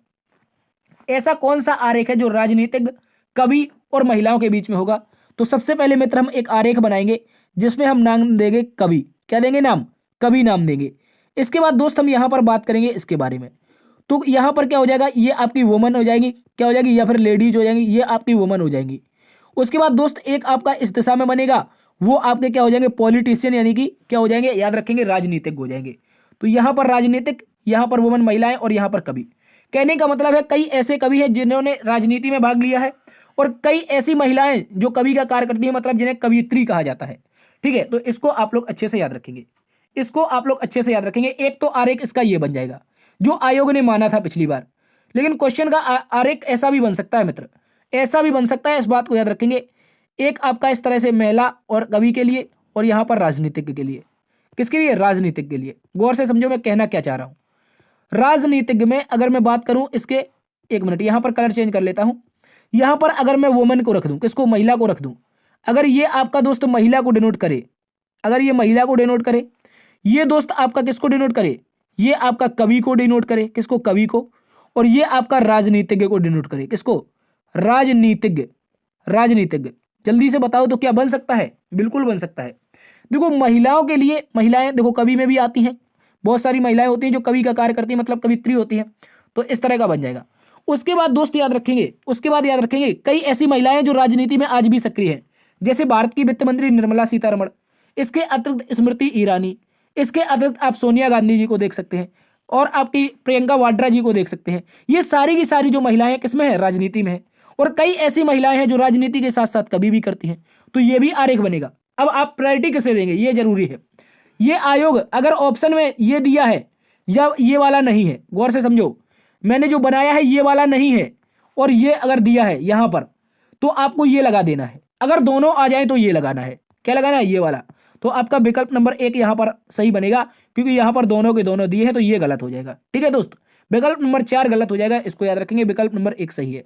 Speaker 1: ऐसा कौन सा आरेख है जो राजनीतिक कवि और महिलाओं के बीच में होगा? तो सबसे पहले मित्र हम एक आरेख बनाएंगे जिसमें हम नाम देंगे कवि। क्या देंगे नाम? कवि नाम देंगे। इसके बाद दोस्त हम यहां पर बात करेंगे इसके बारे में। तो यहां पर क्या हो जाएगा? ये आपकी वुमन हो जाएगी, क्या हो जाएगी? या फिर लेडीज हो जाएंगी, ये आपकी वुमन हो जाएंगी। उसके बाद दोस्त एक आपका इस दिशा में बनेगा, वो आपके क्या हो जाएंगे? पॉलिटिशियन, यानी कि क्या हो जाएंगे? याद रखेंगे, राजनीतिक हो जाएंगे। तो यहां पर राजनीतिक, यहां पर वुमन महिलाएं, और यहां पर कवि। कहने का मतलब है कई ऐसे कवि हैं जिन्होंने राजनीति में भाग लिया है, और कई ऐसी महिलाएं जो कवि का कार्य करती है, मतलब जिन्हें कवियत्री कहा जाता है। ठीक है, तो इसको आप लोग अच्छे से याद रखेंगे, इसको आप लोग अच्छे से याद रखेंगे। एक तो आरेख इसका ये बन जाएगा जो आयोग ने माना था पिछली बार। लेकिन क्वेश्चन का आरेख ऐसा भी बन सकता है मित्र, ऐसा भी बन सकता है, इस बात को याद रखेंगे। एक आपका इस तरह से महिला और कवि के लिए, और यहां पर राजनीतिज्ञ के लिए। किसके लिए? राजनीतिज्ञ के लिए। गौर से समझो मैं कहना क्या चाह रहा हूं। राजनीतिज्ञ में अगर मैं बात करूं इसके, एक मिनट यहां पर कलर चेंज कर लेता हूं। यहां पर अगर मैं वुमन को रख दूं, किसको? महिला को रख दूं। अगर ये आपका दोस्त महिला को डिनोट करे, अगर ये महिला को डिनोट करे, ये दोस्त आपका किसको डिनोट करे? ये आपका कवि को डिनोट करे, किसको? कवि को। और ये आपका राजनीतिज्ञ को डिनोट करे, किसको? राजनीतिज्ञ। राजनीतिज्ञ, जल्दी से बताओ तो क्या बन सकता है? बिल्कुल बन सकता है। देखो महिलाओं के लिए, महिलाएं देखो कवि में भी आती हैं, बहुत सारी महिलाएं होती हैं जो कवि का कार्य करती हैं, मतलब कवित्री होती हैं। तो इस तरह का बन जाएगा। उसके बाद दोस्त याद रखेंगे, उसके बाद याद रखेंगे कई ऐसी महिलाएं जो राजनीति में आज भी सक्रिय हैं, जैसे भारत की वित्त मंत्री निर्मला सीतारमण, इसके अतिरिक्त स्मृति ईरानी, इसके अतिरिक्त आप सोनिया गांधी जी को देख सकते हैं, और आपकी प्रियंका वाड्रा जी को देख सकते हैं। ये सारी की सारी जो महिलाएं किसमें है? राजनीति में है। और कई ऐसी महिलाएं हैं जो राजनीति के साथ साथ कवि भी करती हैं। तो ये भी आरेख बनेगा। अब आप प्रायोरिटी किसे देंगे ये जरूरी है। ये आयोग अगर ऑप्शन में ये दिया है या ये वाला नहीं है, गौर से समझो, मैंने जो बनाया है ये वाला नहीं है, और ये अगर दिया है यहां पर, तो आपको ये लगा देना है। अगर दोनों आ जाए तो ये लगाना है। क्या लगाना है? ये वाला। तो आपका विकल्प नंबर 1 यहां पर सही बनेगा, क्योंकि यहां पर दोनों के दोनों दिए हैं, तो ये गलत हो जाएगा। ठीक है दोस्त, विकल्प नंबर 4 गलत हो जाएगा, इसको याद रखेंगे। विकल्प नंबर 1 सही है।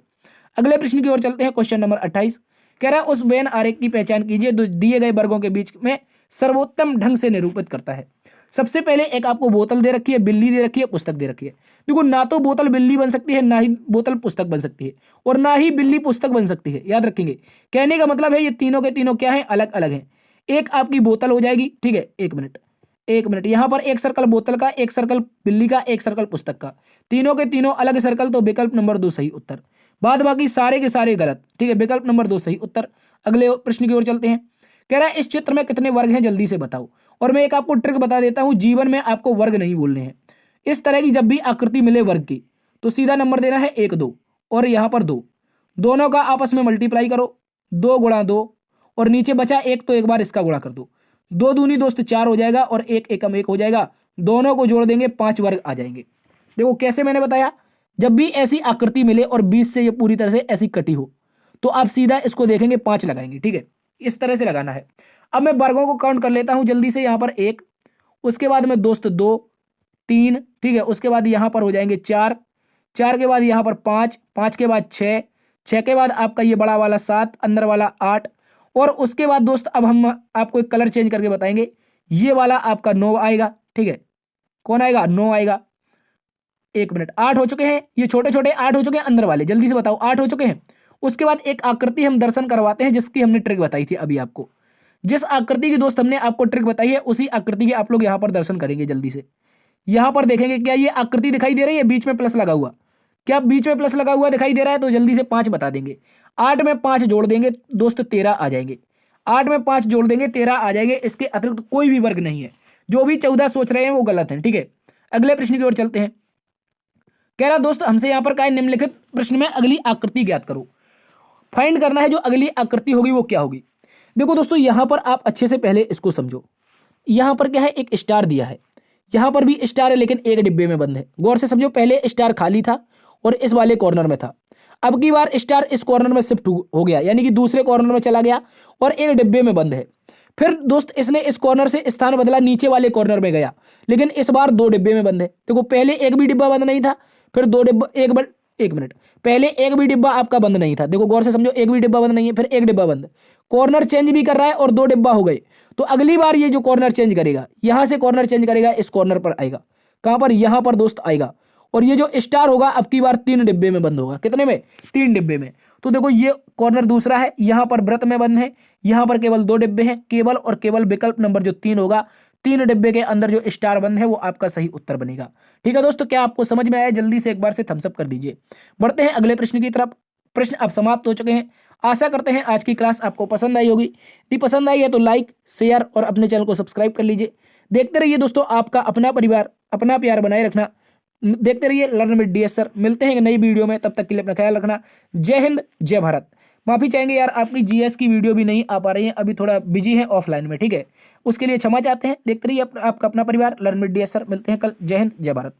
Speaker 1: अगले प्रश्न की ओर चलते हैं, क्वेश्चन नंबर 28 कह रहा है उस वेन आरेख की पहचान कीजिए जो दिए गए वर्गों के बीच में सर्वोत्तम ढंग से निरूपित करता है। सबसे पहले एक आपको बोतल दे रखी है, बिल्ली दे रखी है, पुस्तक दे रखी है। देखो ना तो बोतल बिल्ली बन सकती है, ना ही बोतल पुस्तक बन सकती है, और ना ही बिल्ली पुस्तक बन सकती है, याद रखेंगे। कहने का मतलब है ये तीनों के तीनों क्या है? अलग अलग हैं। एक आपकी बोतल हो जाएगी, ठीक है, एक मिनट यहां पर एक सर्कल बोतल का, एक सर्कल बिल्ली का, एक सर्कल पुस्तक का, तीनों के तीनों अलग सर्कल। तो विकल्प नंबर 2 सही उत्तर, बाद बाकी सारे के सारे गलत। ठीक है, विकल्प नंबर 2 सही उत्तर। अगले प्रश्न की ओर चलते हैं। कह रहा है इस चित्र में कितने वर्ग हैं जल्दी से बताओ। और मैं एक आपको ट्रिक बता देता हूं, जीवन में आपको वर्ग नहीं बोलने हैं। इस तरह की जब भी आकृति मिले वर्ग की तो सीधा नंबर देना है 1 2 और यहाँ पर 2, दोनों का आपस में मल्टीप्लाई करो, 2 गुणा 2 और नीचे बचा 1 तो एक बार इसका गुणा कर दो, 2 दूनी दोस्त 4 हो जाएगा और 1 एकम 1 हो जाएगा, दोनों को जोड़ देंगे 5 वर्ग आ जाएंगे। देखो कैसे मैंने बताया, जब भी ऐसी आकृति मिले और बीच से ये पूरी तरह से ऐसी कटी हो तो आप सीधा इसको देखेंगे 5 लगाएंगे। ठीक है, इस तरह से लगाना है। अब मैं वर्गों को काउंट कर लेता हूं जल्दी से। यहाँ पर 1, उसके बाद में दोस्त 2 3, ठीक है, उसके बाद यहाँ पर हो जाएंगे 4, 4 के बाद यहाँ पर 5, 5 के बाद 6, 6 के बाद आपका ये बड़ा वाला 7, अंदर वाला 8 और उसके बाद दोस्त अब हम आपको एक कलर चेंज करके बताएंगे, ये वाला आपका 9 आएगा। ठीक है, कौन आएगा? 9 आएगा। 1 मिनट, 8 हो चुके हैं, ये छोटे छोटे 8 हो चुके हैं अंदर वाले, जल्दी से बताओ 8 हो चुके हैं। उसके बाद एक आकृति हम दर्शन करवाते हैं जिसकी हमने ट्रिक बताई थी अभी आपको। जिस आकृति की दोस्त हमने आपको ट्रिक बताई है उसी आकृति के आप लोग यहाँ पर दर्शन करेंगे। जल्दी से यहाँ पर देखेंगे, क्या ये आकृति दिखाई दे रही है बीच में प्लस लगा हुआ? क्या बीच में प्लस लगा हुआ दिखाई दे रहा है? तो जल्दी से 5 बता देंगे। 8 में 5 जोड़ देंगे दोस्त 13 आ जाएंगे। 8 में 5 जोड़ देंगे 13 आ जाएंगे। इसके अतिरिक्त कोई भी वर्ग नहीं है। जो भी 14 सोच रहे हैं वो गलत है। ठीक है, अगले प्रश्न की ओर चलते हैं। कह रहा दोस्त हमसे यहाँ पर क्या है, निम्नलिखित प्रश्न में अगली आकृति ज्ञात करो। फाइंड करना है जो अगली आकृति होगी वो क्या होगी। देखो दोस्तों यहाँ पर आप अच्छे से पहले इसको समझो। यहाँ पर क्या है, एक स्टार दिया है, यहाँ पर भी स्टार है लेकिन एक डिब्बे में बंद है। गौर से समझो, पहले स्टार खाली था और इस वाले कॉर्नर में था। अब की बार स्टार इस कॉर्नर में शिफ्ट हो गया, यानी कि दूसरे कॉर्नर में चला गया और एक डिब्बे में बंद है। फिर दोस्त इसने इस कॉर्नर से स्थान बदला, नीचे वाले कॉर्नर में गया, लेकिन इस बार 2 डिब्बे में बंद है। देखो पहले एक भी डिब्बा बंद नहीं था, फिर 2 डिब्बा, एक मिनट, पहले एक भी डिब्बा आपका बंद नहीं था। देखो गौर से समझो, एक भी डिब्बा बंद नहीं है, फिर एक डिब्बा बंद, कॉर्नर चेंज भी कर रहा है और 2 डिब्बा हो गए। तो अगली बार ये जो कॉर्नर चेंज करेगा, यहां से कॉर्नर चेंज करेगा, इस कॉर्नर पर आएगा। कहां पर? यहां पर दोस्त आएगा। और ये जो स्टार होगा अब की बार 3 डिब्बे में बंद होगा। कितने में? 3 डिब्बे में। तो देखो ये कॉर्नर दूसरा है, यहां पर वृत्त में बंद है, यहां पर केवल 2 डिब्बे हैं। केवल और केवल विकल्प नंबर जो 3 होगा, 3 डिब्बे के अंदर जो स्टार बंद है वो आपका सही उत्तर बनेगा। ठीक है दोस्तों, क्या आपको समझ में आया? जल्दी से एक बार से थम्स अप कर दीजिए। बढ़ते हैं अगले प्रश्न की तरफ। प्रश्न अब समाप्त हो चुके हैं। आशा करते हैं आज की क्लास आपको पसंद आई होगी। यदि पसंद आई है तो लाइक, शेयर और अपने चैनल को सब्सक्राइब कर लीजिए। देखते रहिए दोस्तों, आपका अपना परिवार, अपना प्यार बनाए रखना। देखते रहिए लर्न विद DS सर। मिलते हैं एक नई वीडियो में, तब तक के लिए अपना ख्याल रखना। जय हिंद, जय भारत। माफी चाहेंगे यार, आपकी GS की वीडियो भी नहीं आ पा रही है, अभी थोड़ा बिजी है ऑफलाइन में। ठीक है, उसके लिए क्षमा चाहते हैं। देखते रहिए आपका अपना परिवार लर्न विद DS सर। मिलते हैं कल। जय हिंद, जय भारत।